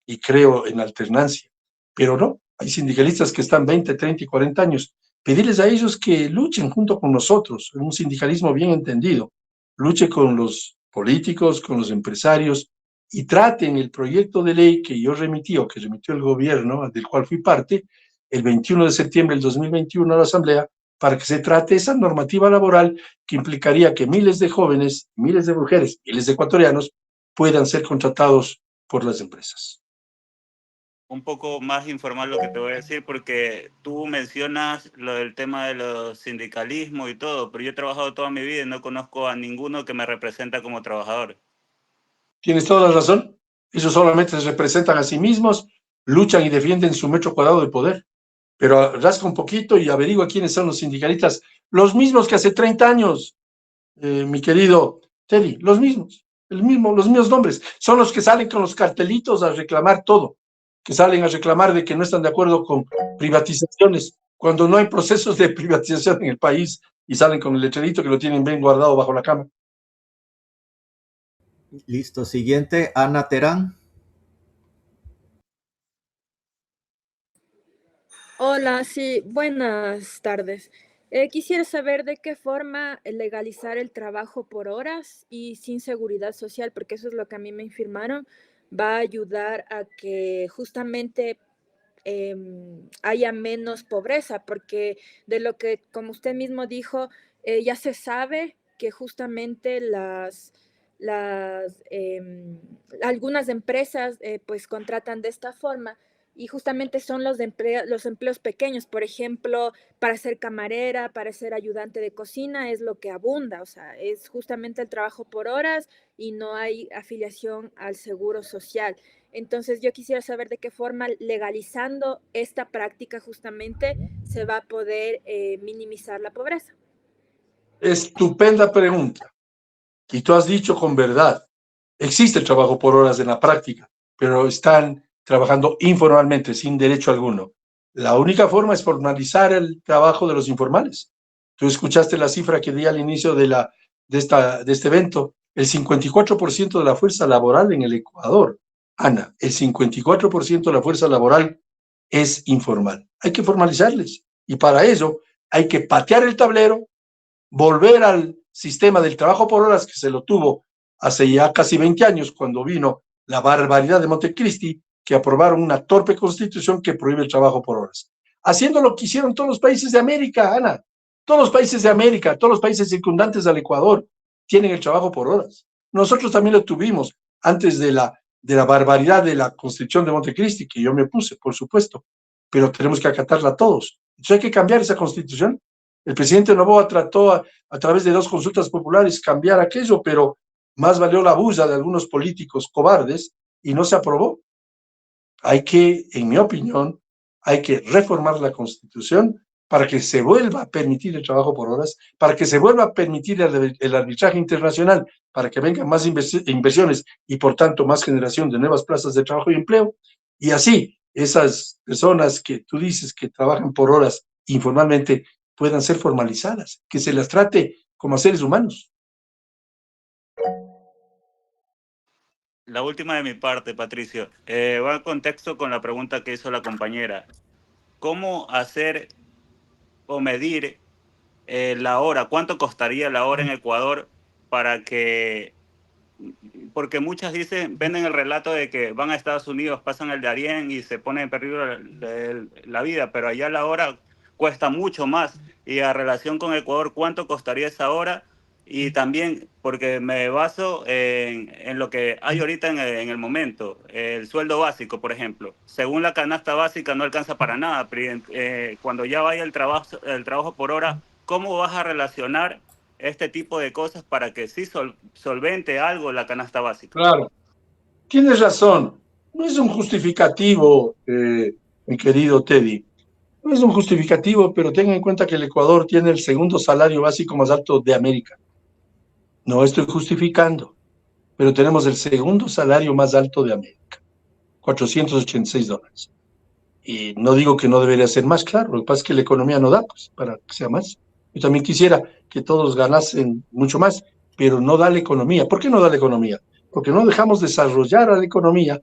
y creo en alternancia. Pero no, hay sindicalistas que están 20, 30 y 40 años. Pedirles a ellos que luchen junto con nosotros, en un sindicalismo bien entendido, luche con los políticos, con los empresarios y traten el proyecto de ley que yo remití o que remitió el gobierno, del cual fui parte, el 21 de septiembre del 2021 a la Asamblea, para que se trate esa normativa laboral que implicaría que miles de jóvenes, miles de mujeres, miles de ecuatorianos puedan ser contratados por las empresas. Un poco más informal lo que te voy a decir, porque tú mencionas lo del tema de los sindicalismos y todo, pero yo he trabajado toda mi vida y no conozco a ninguno que me representa como trabajador. Tienes toda la razón. Ellos solamente se representan a sí mismos, luchan y defienden su metro cuadrado de poder. Pero rasca un poquito y averigua quiénes son los sindicalistas. Los mismos que hace 30 años, mi querido Teddy, los mismos, los mismos nombres. Son los que salen con los cartelitos a reclamar todo, que salen a reclamar de que no están de acuerdo con privatizaciones, cuando no hay procesos de privatización en el país y salen con el letrerito que lo tienen bien guardado bajo la cama. Listo, siguiente, Ana Terán. Hola, sí, buenas tardes. Quisiera saber de qué forma legalizar el trabajo por horas y sin seguridad social, porque eso es lo que a mí me informaron, va a ayudar a que justamente haya menos pobreza, porque de lo que, como usted mismo dijo, ya se sabe que justamente algunas empresas pues contratan de esta forma y justamente son los empleos pequeños, por ejemplo, para ser camarera, para ser ayudante de cocina, es lo que abunda, o sea, es justamente el trabajo por horas y no hay afiliación al seguro social. Entonces yo quisiera saber de qué forma legalizando esta práctica justamente se va a poder minimizar la pobreza. Estupenda pregunta. Y tú has dicho con verdad, existe el trabajo por horas en la práctica, pero están trabajando informalmente, sin derecho alguno. La única forma es formalizar el trabajo de los informales. Tú escuchaste la cifra que di al inicio de este evento, el 54% de la fuerza laboral en el Ecuador. Ana, el 54% de la fuerza laboral es informal. Hay que formalizarles y para ello hay que patear el tablero, volver al sistema del trabajo por horas que se lo tuvo hace ya casi 20 años, cuando vino la barbaridad de Montecristi, que aprobaron una torpe constitución que prohíbe el trabajo por horas. Haciendo lo que hicieron todos los países de América, Ana. Todos los países de América, todos los países circundantes al Ecuador tienen el trabajo por horas. Nosotros también lo tuvimos antes de la barbaridad de la constitución de Montecristi, que yo me opuse, por supuesto, pero tenemos que acatarla todos. Entonces hay que cambiar esa constitución. El presidente Noboa trató a través de 2 consultas populares cambiar aquello, pero más valió la bulla de algunos políticos cobardes y no se aprobó. Hay que, en mi opinión, hay que reformar la Constitución para que se vuelva a permitir el trabajo por horas, para que se vuelva a permitir el arbitraje internacional, para que vengan más inversiones y, por tanto, más generación de nuevas plazas de trabajo y empleo. Y así, esas personas que tú dices que trabajan por horas informalmente puedan ser formalizadas, que se las trate como a seres humanos. La última de mi parte, Patricio, va en contexto con la pregunta que hizo la compañera. ¿Cómo hacer o medir la hora? ¿Cuánto costaría la hora en Ecuador para que porque muchas venden el relato de que van a Estados Unidos, pasan el Darién y se pone en peligro la vida, pero allá la hora cuesta mucho más. Y a relación con Ecuador, ¿cuánto costaría esa hora? Y también, porque me baso en lo que hay ahorita en el momento, el sueldo básico, por ejemplo. Según la canasta básica no alcanza para nada, pero cuando ya vaya el trabajo por hora, ¿cómo vas a relacionar este tipo de cosas para que sí solvente algo la canasta básica? Claro, tienes razón. No es un justificativo, mi querido Teddy. No es un justificativo, pero ten en cuenta que el Ecuador tiene el segundo salario básico más alto de América. No estoy justificando, pero tenemos el segundo salario más alto de América, $486. Y no digo que no debería ser más, claro, lo que pasa es que la economía no da pues, para que sea más. Yo también quisiera que todos ganasen mucho más, pero no da la economía. ¿Por qué no da la economía? Porque no dejamos desarrollar a la economía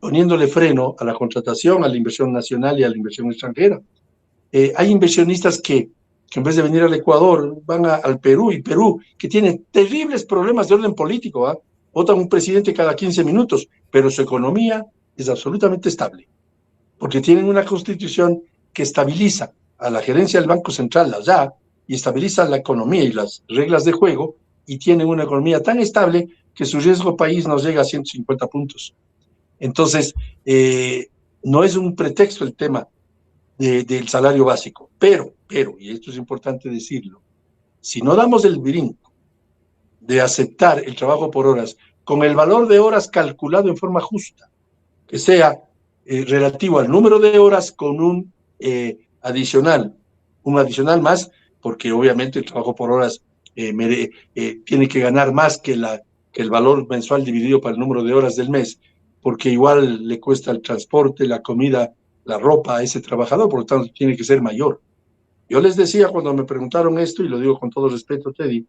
poniéndole freno a la contratación, a la inversión nacional y a la inversión extranjera. Hay inversionistas que en vez de venir al Ecuador van al Perú, y Perú, que tiene terribles problemas de orden político, ¿ah? Votan un presidente cada 15 minutos, pero su economía es absolutamente estable, porque tienen una constitución que estabiliza a la gerencia del Banco Central allá y estabiliza la economía y las reglas de juego, y tienen una economía tan estable que su riesgo país nos llega a 150 puntos. Entonces, no es un pretexto el tema del salario básico, pero, y esto es importante decirlo, si no damos el brinco de aceptar el trabajo por horas con el valor de horas calculado en forma justa, que sea relativo al número de horas con un adicional más, porque obviamente el trabajo por horas tiene que ganar más que el valor mensual dividido por el número de horas del mes, porque igual le cuesta el transporte, la comida, la ropa a ese trabajador, por lo tanto tiene que ser mayor. Yo les decía cuando me preguntaron esto, y lo digo con todo respeto, Teddy,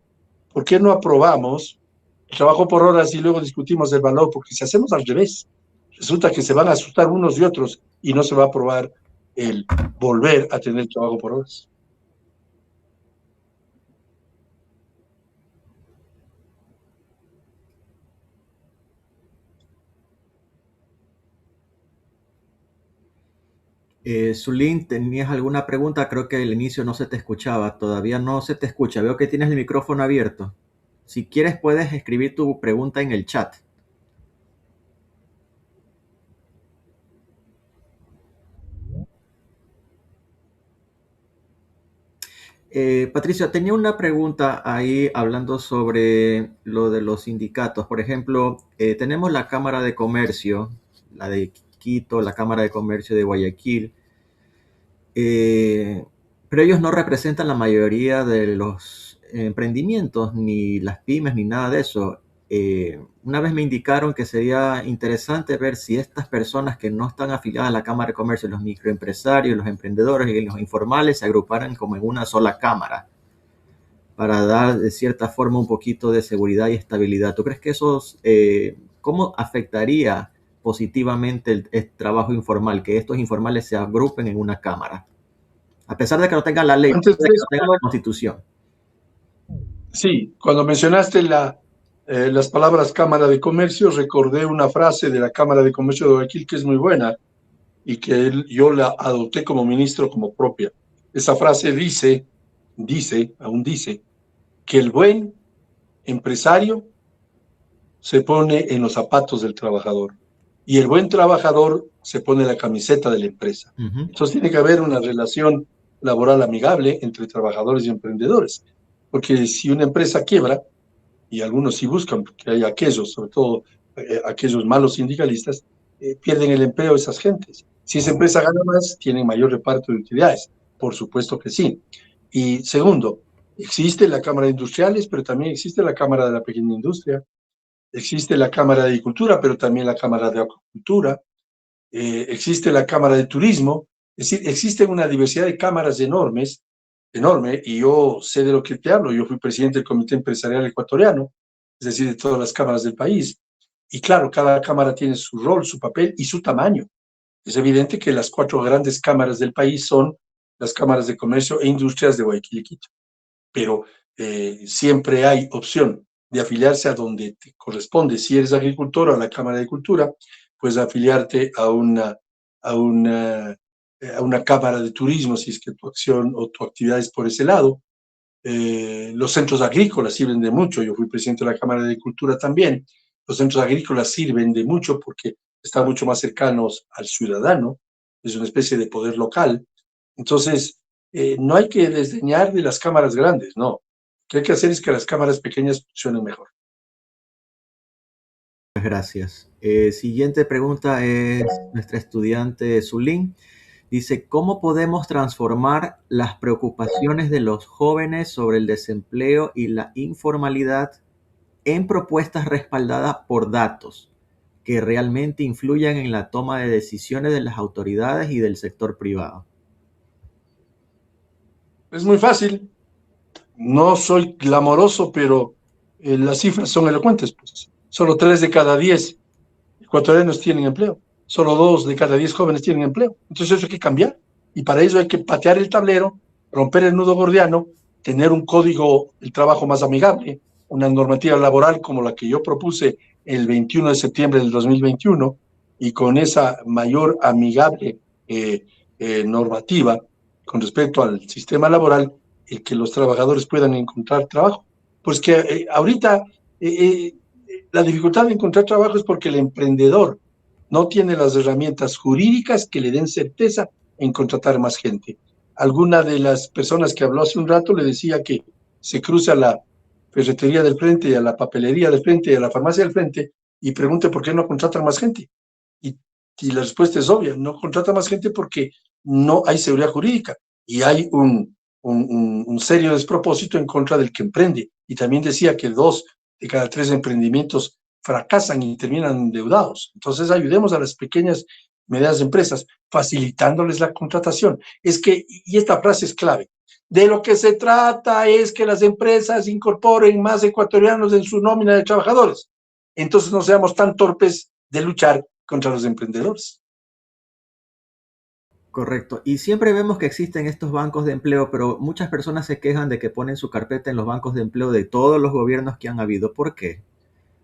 ¿por qué no aprobamos el trabajo por horas y luego discutimos el valor? Porque si hacemos al revés, resulta que se van a asustar unos y otros y no se va a aprobar el volver a tener trabajo por horas. Zulín, ¿tenías alguna pregunta? Creo que al inicio no se te escuchaba, todavía no se te escucha. Veo que tienes el micrófono abierto. Si quieres, puedes escribir tu pregunta en el chat. Patricio, tenía una pregunta ahí hablando sobre lo de los sindicatos. Por ejemplo, tenemos la Cámara de Comercio, la de Quito, la Cámara de Comercio de Guayaquil, pero ellos no representan la mayoría de los emprendimientos, ni las pymes, ni nada de eso. Una vez me indicaron que sería interesante ver si estas personas que no están afiliadas a la Cámara de Comercio, los microempresarios, los emprendedores y los informales, se agruparan como en una sola cámara para dar de cierta forma un poquito de seguridad y estabilidad. ¿Tú crees que eso, cómo afectaría positivamente el trabajo informal, que estos informales se agrupen en una cámara? A pesar de que no tenga la ley, Antes de de que eso, no tenga la constitución. sí, cuando mencionaste las palabras Cámara de Comercio, recordé una frase de la Cámara de Comercio de Guayaquil que es muy buena y que yo la adopté como ministro como propia. Esa frase dice, aún dice, que el buen empresario se pone en los zapatos del trabajador y el buen trabajador se pone la camiseta de la empresa. Entonces tiene que haber una relación laboral amigable entre trabajadores y emprendedores, porque si una empresa quiebra, y algunos sí buscan, porque hay aquellos, sobre todo aquellos malos sindicalistas, pierden el empleo de esas gentes. Si esa empresa gana más, tienen mayor reparto de utilidades, por supuesto que sí. Y segundo, existe la Cámara de Industriales, pero también existe la Cámara de la Pequeña Industria, existe la Cámara de Agricultura, pero también la Cámara de Acuicultura, existe la Cámara de Turismo, es decir, existe una diversidad de cámaras enorme, y yo sé de lo que te hablo. Yo fui presidente del Comité Empresarial Ecuatoriano, es decir, de todas las cámaras del país, y claro, cada cámara tiene su rol, su papel y su tamaño. Es evidente que las 4 grandes cámaras del país son las cámaras de comercio e industrias de Guayaquil y Quito, pero siempre hay opción de afiliarse a donde te corresponde. Si eres agricultor, a la Cámara de Cultura, puedes afiliarte a una cámara de turismo, si es que tu acción o tu actividad es por ese lado. Los centros agrícolas sirven de mucho. Yo fui presidente de la Cámara de Cultura también. Los centros agrícolas sirven de mucho porque están mucho más cercanos al ciudadano. Es una especie de poder local. Entonces, no hay que desdeñar de las cámaras grandes, no. Lo que hay que hacer es que las cámaras pequeñas funcionen mejor. Muchas gracias. Siguiente pregunta es nuestra estudiante Zulín. Dice, ¿cómo podemos transformar las preocupaciones de los jóvenes sobre el desempleo y la informalidad en propuestas respaldadas por datos que realmente influyan en la toma de decisiones de las autoridades y del sector privado? Es muy fácil. No soy glamoroso, pero las cifras son elocuentes. Pues. Solo 3 de cada 10 ecuatorianos tienen empleo. Solo 2 de cada 10 jóvenes tienen empleo. Entonces eso hay que cambiar. Y para eso hay que patear el tablero, romper el nudo gordiano, tener un código del trabajo más amigable, una normativa laboral como la que yo propuse el 21 de septiembre del 2021, y con esa mayor amigable normativa con respecto al sistema laboral, el que los trabajadores puedan encontrar trabajo. Pues que ahorita la dificultad de encontrar trabajo es porque el emprendedor no tiene las herramientas jurídicas que le den certeza en contratar más gente. Alguna de las personas que habló hace un rato le decía que se cruza a la ferretería del frente y a la papelería del frente y a la farmacia del frente y pregunte por qué no contratan más gente. Y la respuesta es obvia, no contrata más gente porque no hay seguridad jurídica y hay un serio despropósito en contra del que emprende. Y también decía que 2 de cada 3 emprendimientos fracasan y terminan endeudados. Entonces ayudemos a las pequeñas y medianas empresas facilitándoles la contratación. Es que, y esta frase es clave, de lo que se trata es que las empresas incorporen más ecuatorianos en su nómina de trabajadores. Entonces no seamos tan torpes de luchar contra los emprendedores. Correcto. Y siempre vemos que existen estos bancos de empleo, pero muchas personas se quejan de que ponen su carpeta en los bancos de empleo de todos los gobiernos que han habido. ¿Por qué?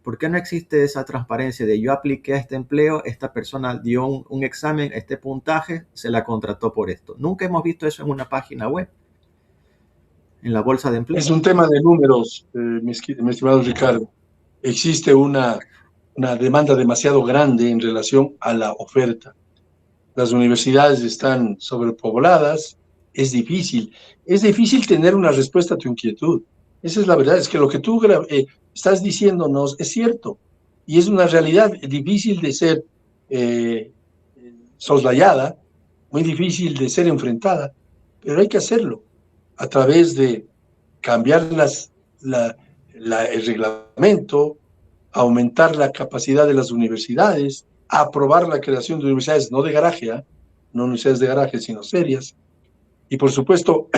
¿Por qué no existe esa transparencia de yo apliqué a este empleo, esta persona dio un examen, este puntaje, se la contrató por esto? Nunca hemos visto eso en una página web, en la bolsa de empleo. Es un tema de números, mi estimado Ricardo. Existe una demanda demasiado grande en relación a la oferta. Las universidades están sobrepobladas, es difícil tener una respuesta a tu inquietud. Esa es la verdad, es que lo que tú estás diciéndonos es cierto y es una realidad difícil de ser soslayada, muy difícil de ser enfrentada, pero hay que hacerlo a través de cambiar el reglamento, aumentar la capacidad de las universidades, aprobar la creación de universidades no de garaje, no universidades de garaje, sino serias. Y por supuesto,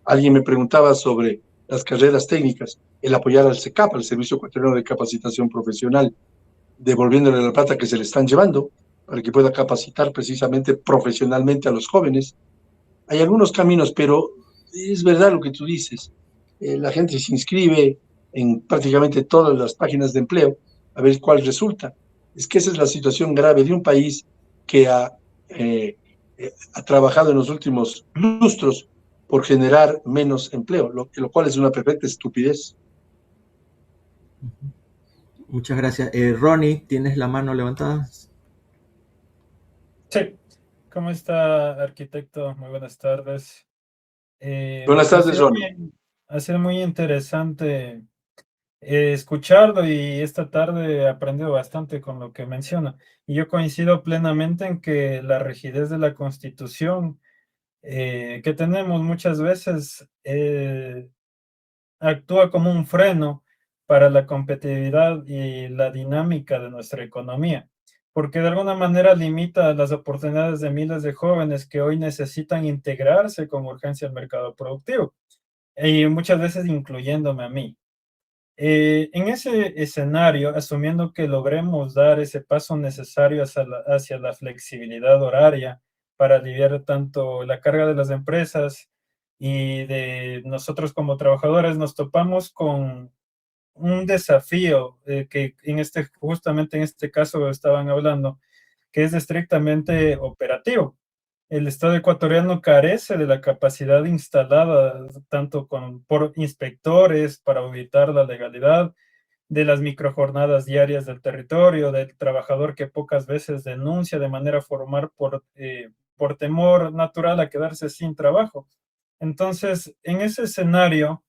alguien me preguntaba sobre las carreras técnicas, el apoyar al SECAP, al Servicio Ecuatoriano de Capacitación Profesional, devolviéndole la plata que se le están llevando para que pueda capacitar precisamente profesionalmente a los jóvenes. Hay algunos caminos, pero es verdad lo que tú dices. La gente se inscribe en prácticamente todas las páginas de empleo a ver cuál resulta. Es que esa es la situación grave de un país que ha trabajado en los últimos lustros por generar menos empleo, lo cual es una perfecta estupidez. Muchas gracias. Ronnie, ¿tienes la mano levantada? Sí. ¿Cómo está, arquitecto? Muy buenas tardes. Buenas tardes, Ronnie. Ha sido muy interesante escucharlo y esta tarde he aprendido bastante con lo que menciona. Y yo coincido plenamente en que la rigidez de la Constitución que tenemos muchas veces actúa como un freno para la competitividad y la dinámica de nuestra economía, porque de alguna manera limita las oportunidades de miles de jóvenes que hoy necesitan integrarse con urgencia al mercado productivo, y muchas veces incluyéndome a mí. En ese escenario, asumiendo que logremos dar ese paso necesario hacia la flexibilidad horaria para aliviar tanto la carga de las empresas y de nosotros como trabajadores, nos topamos con un desafío que justamente en este caso estaban hablando, que es estrictamente operativo. El Estado ecuatoriano carece de la capacidad instalada tanto por inspectores para auditar la legalidad, de las microjornadas diarias del territorio, del trabajador que pocas veces denuncia de manera formal por temor natural a quedarse sin trabajo. Entonces, en ese escenario,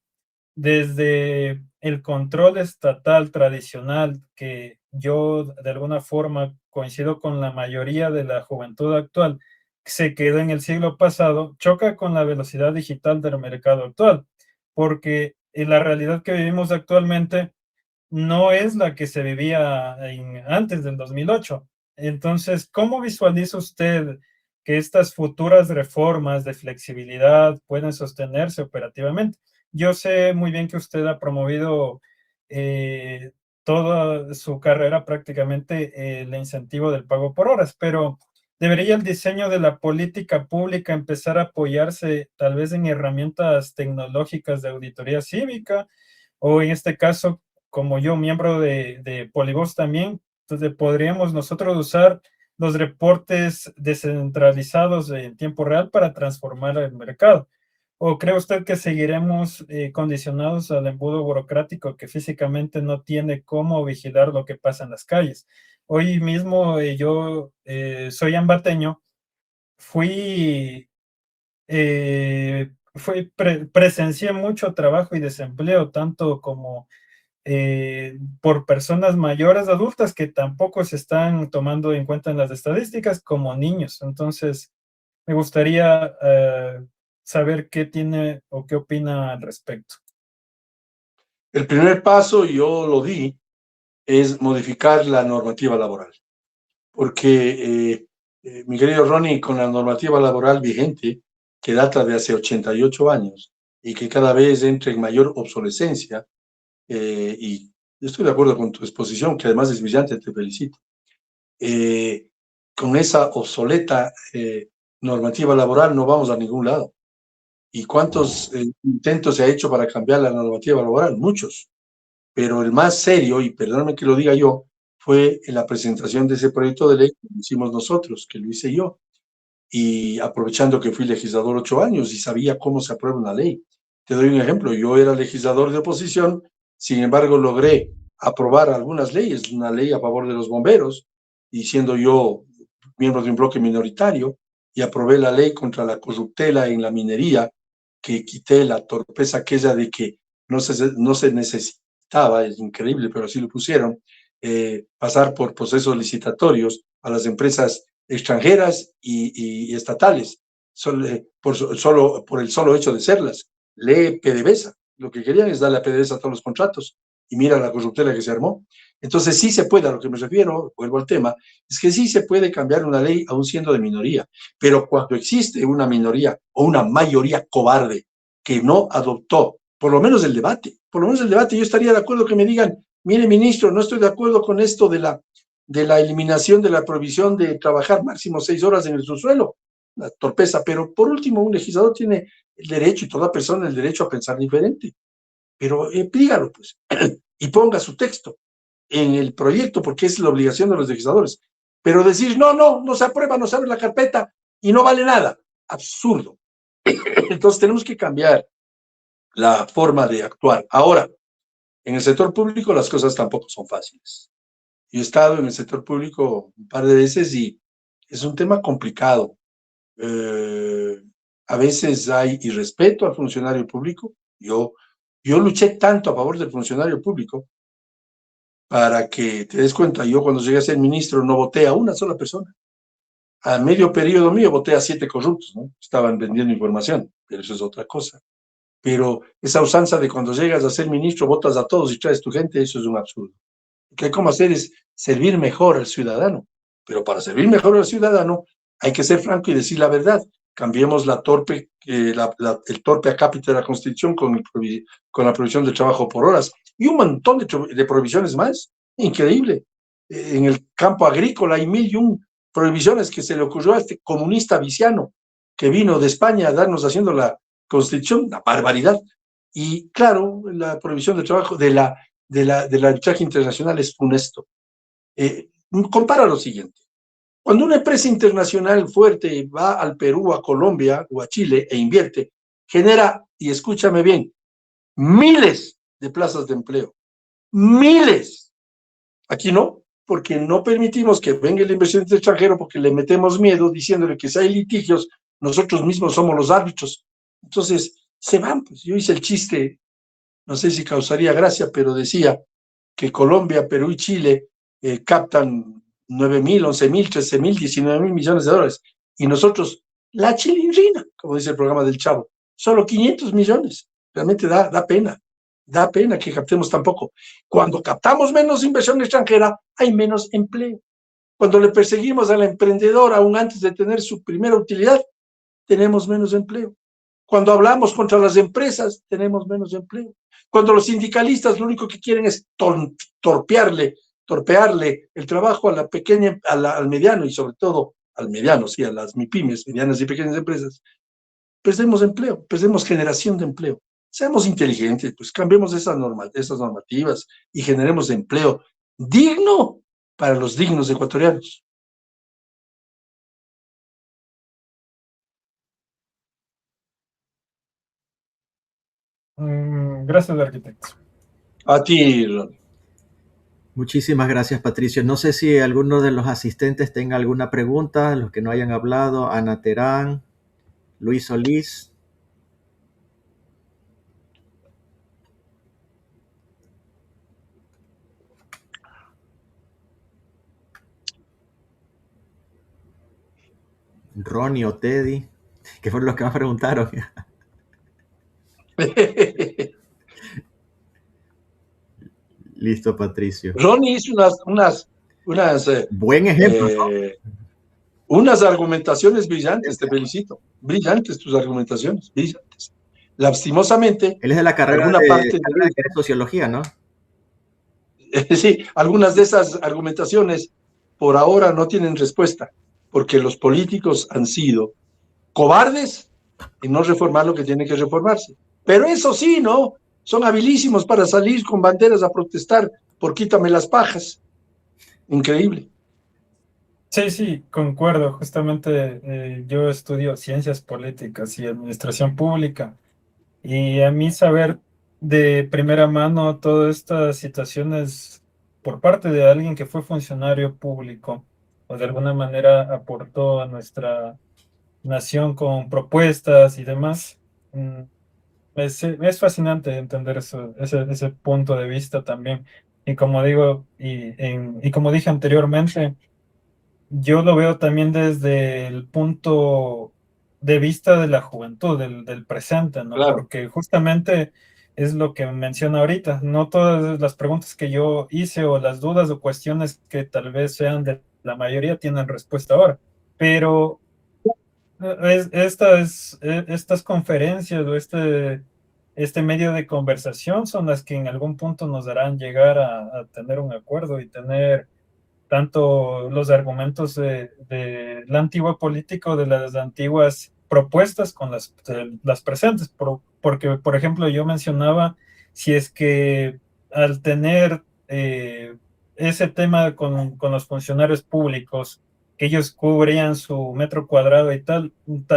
desde el control estatal tradicional, que yo de alguna forma coincido con la mayoría de la juventud actual, que se quedó en el siglo pasado, choca con la velocidad digital del mercado actual, porque en la realidad que vivimos actualmente no es la que se vivía antes del 2008. Entonces, ¿cómo visualiza usted que estas futuras reformas de flexibilidad pueden sostenerse operativamente? Yo sé muy bien que usted ha promovido eh, toda su carrera prácticamente el incentivo del pago por horas, pero ¿debería el diseño de la política pública empezar a apoyarse tal vez en herramientas tecnológicas de auditoría cívica? O en este caso, como yo, miembro de Polyvox también, entonces podríamos nosotros usar los reportes descentralizados en tiempo real para transformar el mercado. ¿O cree usted que seguiremos condicionados al embudo burocrático que físicamente no tiene cómo vigilar lo que pasa en las calles? Hoy mismo yo soy ambateño, fui presencié mucho trabajo y desempleo, tanto como por personas mayores adultas que tampoco se están tomando en cuenta en las estadísticas, como niños. Entonces, me gustaría saber qué tiene o qué opina al respecto. El primer paso, yo lo di, es modificar la normativa laboral, porque mi querido Ronnie, con la normativa laboral vigente, que data de hace 88 años y que cada vez entra en mayor obsolescencia, y estoy de acuerdo con tu exposición, que además es brillante, te felicito. Con esa obsoleta normativa laboral no vamos a ningún lado. ¿Y cuántos intentos se ha hecho para cambiar la normativa laboral? Muchos. Pero el más serio, y perdóname que lo diga yo, fue en la presentación de ese proyecto de ley que lo hicimos nosotros, que lo hice yo. Y aprovechando que fui legislador 8 años y sabía cómo se aprueba una ley. Te doy un ejemplo, yo era legislador de oposición, sin embargo logré aprobar algunas leyes, una ley a favor de los bomberos, y siendo yo miembro de un bloque minoritario, y aprobé la ley contra la corruptela en la minería, que quité la torpeza aquella de que no se necesitaba, es increíble, pero así lo pusieron, pasar por procesos licitatorios a las empresas extranjeras y estatales, solo por el solo hecho de serlas. Lee PDVSA. Lo que querían es darle a PDVSA a todos los contratos y mira la corruptela que se armó. Entonces sí se puede, a lo que me refiero, vuelvo al tema, es que sí se puede cambiar una ley aún siendo de minoría, pero cuando existe una minoría o una mayoría cobarde que no adoptó por lo menos el debate, yo estaría de acuerdo que me digan, mire ministro, no estoy de acuerdo con esto de la eliminación de la prohibición de trabajar máximo 6 horas en el subsuelo, la torpeza, pero por último un legislador tiene el derecho y toda persona el derecho a pensar diferente, pero dígalo pues, y ponga su texto en el proyecto porque es la obligación de los legisladores, pero decir no se aprueba, no se abre la carpeta y no vale nada, absurdo. Entonces tenemos que cambiar la forma de actuar. Ahora, en el sector público las cosas tampoco son fáciles. Yo he estado en el sector público un par de veces y es un tema complicado. A veces hay irrespeto al funcionario público. Yo luché tanto a favor del funcionario público para que te des cuenta, yo cuando llegué a ser ministro no voté a una sola persona. A medio periodo mío voté a 7 corruptos, ¿no? Estaban vendiendo información, pero eso es otra cosa. Pero esa usanza de cuando llegas a ser ministro votas a todos y traes tu gente, eso es un absurdo. Lo que hay como hacer es servir mejor al ciudadano. Pero para servir mejor al ciudadano hay que ser franco y decir la verdad. Cambiemos el torpe acápite de la Constitución con la prohibición del trabajo por horas y un montón de prohibiciones más. Increíble. En el campo agrícola hay 1001 prohibiciones que se le ocurrió a este comunista viciano que vino de España a darnos haciendo la Constitución, una barbaridad. Y claro, la prohibición del trabajo, de del arbitraje internacional es funesto. Compara lo siguiente. Cuando una empresa internacional fuerte va al Perú, a Colombia o a Chile e invierte, genera, y escúchame bien, miles de plazas de empleo. Miles. Aquí no, porque no permitimos que venga el inversionista extranjero porque le metemos miedo diciéndole que si hay litigios, nosotros mismos somos los árbitros. Entonces, se van. Pues yo hice el chiste, no sé si causaría gracia, pero decía que Colombia, Perú y Chile captan 9.000, 11.000, 13.000, 19.000 millones de dólares. Y nosotros, la chilindrina, como dice el programa del Chavo, solo 500 millones. Realmente da pena. Da pena que captemos tan poco. Cuando captamos menos inversión extranjera, hay menos empleo. Cuando le perseguimos a la emprendedora aún antes de tener su primera utilidad, tenemos menos empleo. Cuando hablamos contra las empresas, tenemos menos empleo. Cuando los sindicalistas lo único que quieren es torpearle el trabajo a la pequeña, al mediano y sobre todo al mediano, sí, a las MIPYMES, medianas y pequeñas empresas, perdemos empleo, perdemos generación de empleo. Seamos inteligentes, pues cambiemos esas normativas y generemos empleo digno para los dignos ecuatorianos. Gracias, arquitecto. A ti, Ron. Muchísimas gracias, Patricio. No sé si alguno de los asistentes tenga alguna pregunta, los que no hayan hablado. Ana Terán, Luis Solís. Ronnie o Teddy, que fueron los que más preguntaron. Listo, Patricio. Ronnie hizo unas buen ejemplo, unas argumentaciones brillantes, te felicito. Brillantes tus argumentaciones, brillantes. Lastimosamente, él es de la carrera de sociología, ¿no? Sí, algunas de esas argumentaciones por ahora no tienen respuesta, porque los políticos han sido cobardes en no reformar lo que tiene que reformarse. Pero eso sí, ¿no? Son habilísimos para salir con banderas a protestar por quítame las pajas. Increíble. Sí, concuerdo. Justamente yo estudio ciencias políticas y administración pública. Y a mí saber de primera mano todas estas situaciones por parte de alguien que fue funcionario público o de alguna manera aportó a nuestra nación con propuestas y demás, es fascinante entender ese punto de vista también. Y como digo, y como dije anteriormente, yo lo veo también desde el punto de vista de la juventud, del presente, ¿no? Claro. Porque justamente es lo que menciona ahorita. No todas las preguntas que yo hice o las dudas o cuestiones que tal vez sean de la mayoría tienen respuesta ahora. Pero estas conferencias o este medio de conversación son las que en algún punto nos darán llegar a tener un acuerdo y tener tanto los argumentos de la antigua política o de las antiguas propuestas con las presentes. Porque, por ejemplo, yo mencionaba si es que al tener ese tema con los funcionarios públicos, que ellos cubrían su metro cuadrado y tal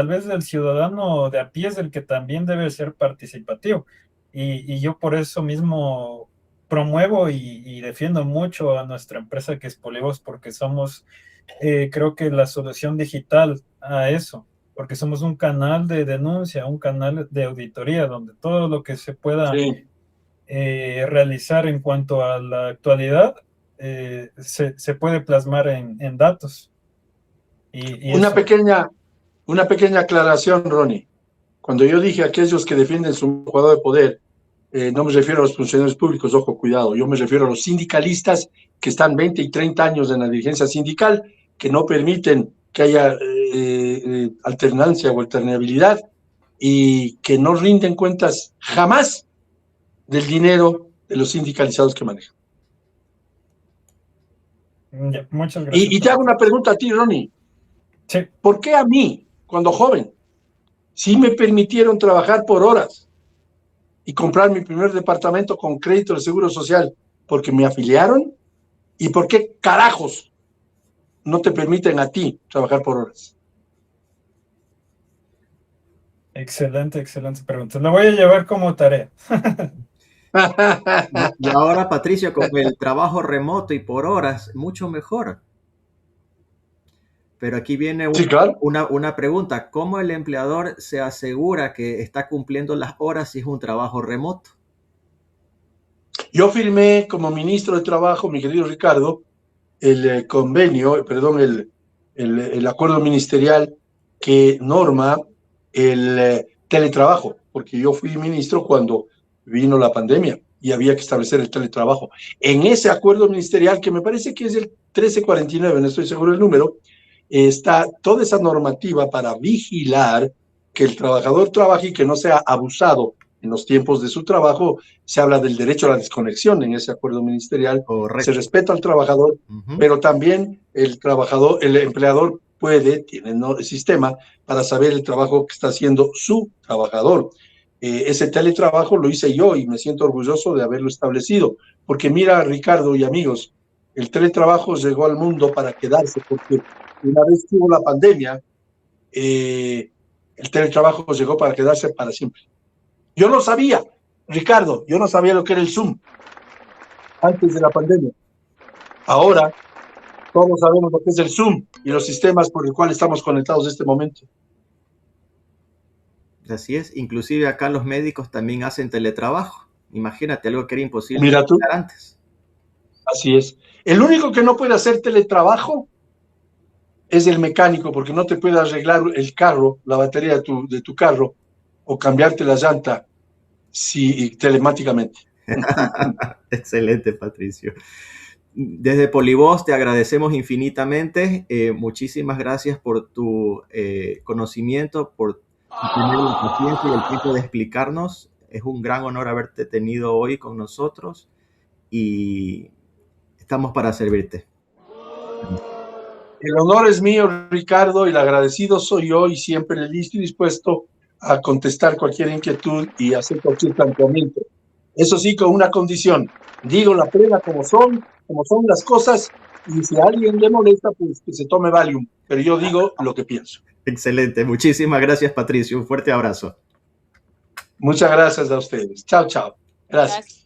vez el ciudadano de a pie es el que también debe ser participativo. Y yo por eso mismo promuevo y defiendo mucho a nuestra empresa que es Polivos porque somos, creo que la solución digital a eso, porque somos un canal de denuncia, un canal de auditoría, donde todo lo que se pueda realizar en cuanto a la actualidad se puede plasmar en datos. Una pequeña aclaración, Ronnie. Cuando yo dije a aquellos que defienden su cuadro de poder, no me refiero a los funcionarios públicos, ojo, cuidado, yo me refiero a los sindicalistas que están 20 y 30 años en la dirigencia sindical, que no permiten que haya alternancia o alternabilidad y que no rinden cuentas jamás del dinero de los sindicalizados que manejan. Ya, muchas gracias. Y te hago una pregunta a ti, Ronnie. Sí. ¿Por qué a mí, cuando joven, sí me permitieron trabajar por horas y comprar mi primer departamento con crédito de seguro social, porque me afiliaron? ¿Y por qué carajos no te permiten a ti trabajar por horas? Excelente, excelente pregunta. La voy a llevar como tarea. Y ahora, Patricio, con el trabajo remoto y por horas, mucho mejor. Pero aquí viene Sí, claro. una pregunta. ¿Cómo el empleador se asegura que está cumpliendo las horas si es un trabajo remoto? Yo firmé como ministro de Trabajo, mi querido Ricardo, el convenio, perdón, el acuerdo ministerial que norma el teletrabajo, porque yo fui ministro cuando vino la pandemia y había que establecer el teletrabajo. En ese acuerdo ministerial, que me parece que es el 1349, no estoy seguro del número, está toda esa normativa para vigilar que el trabajador trabaje y que no sea abusado en los tiempos de su trabajo. Se habla del derecho a la desconexión en ese acuerdo ministerial. Correcto. Se respeta al trabajador, pero también el trabajador, el empleador tiene el sistema para saber el trabajo que está haciendo su trabajador. Ese teletrabajo lo hice yo y me siento orgulloso de haberlo establecido, porque mira, Ricardo y amigos, el teletrabajo llegó al mundo para quedarse, porque una vez que hubo la pandemia, el teletrabajo llegó para quedarse para siempre. Yo no sabía, Ricardo, yo no sabía lo que era el Zoom antes de la pandemia. Ahora todos sabemos lo que es el Zoom y los sistemas por el cual estamos conectados en este momento. Así es. Inclusive acá los médicos también hacen teletrabajo. Imagínate, algo que era imposible Mira tú. antes. Así es. El único que no puede hacer teletrabajo es el mecánico, porque no te puede arreglar el carro, la batería de tu carro, o cambiarte la llanta telemáticamente. Excelente, Patricio. Desde Polivoz te agradecemos infinitamente. Muchísimas gracias por tu conocimiento, por tener la paciencia y el tiempo de explicarnos. Es un gran honor haberte tenido hoy con nosotros y estamos para servirte. El honor es mío, Ricardo, y el agradecido soy yo, y siempre listo y dispuesto a contestar cualquier inquietud y hacer cualquier planteamiento. Eso sí, con una condición. Digo la plena como son las cosas, y si a alguien le molesta, pues que se tome Valium. Pero yo digo lo que pienso. Excelente. Muchísimas gracias, Patricio. Un fuerte abrazo. Muchas gracias a ustedes. Chao, chao. Gracias.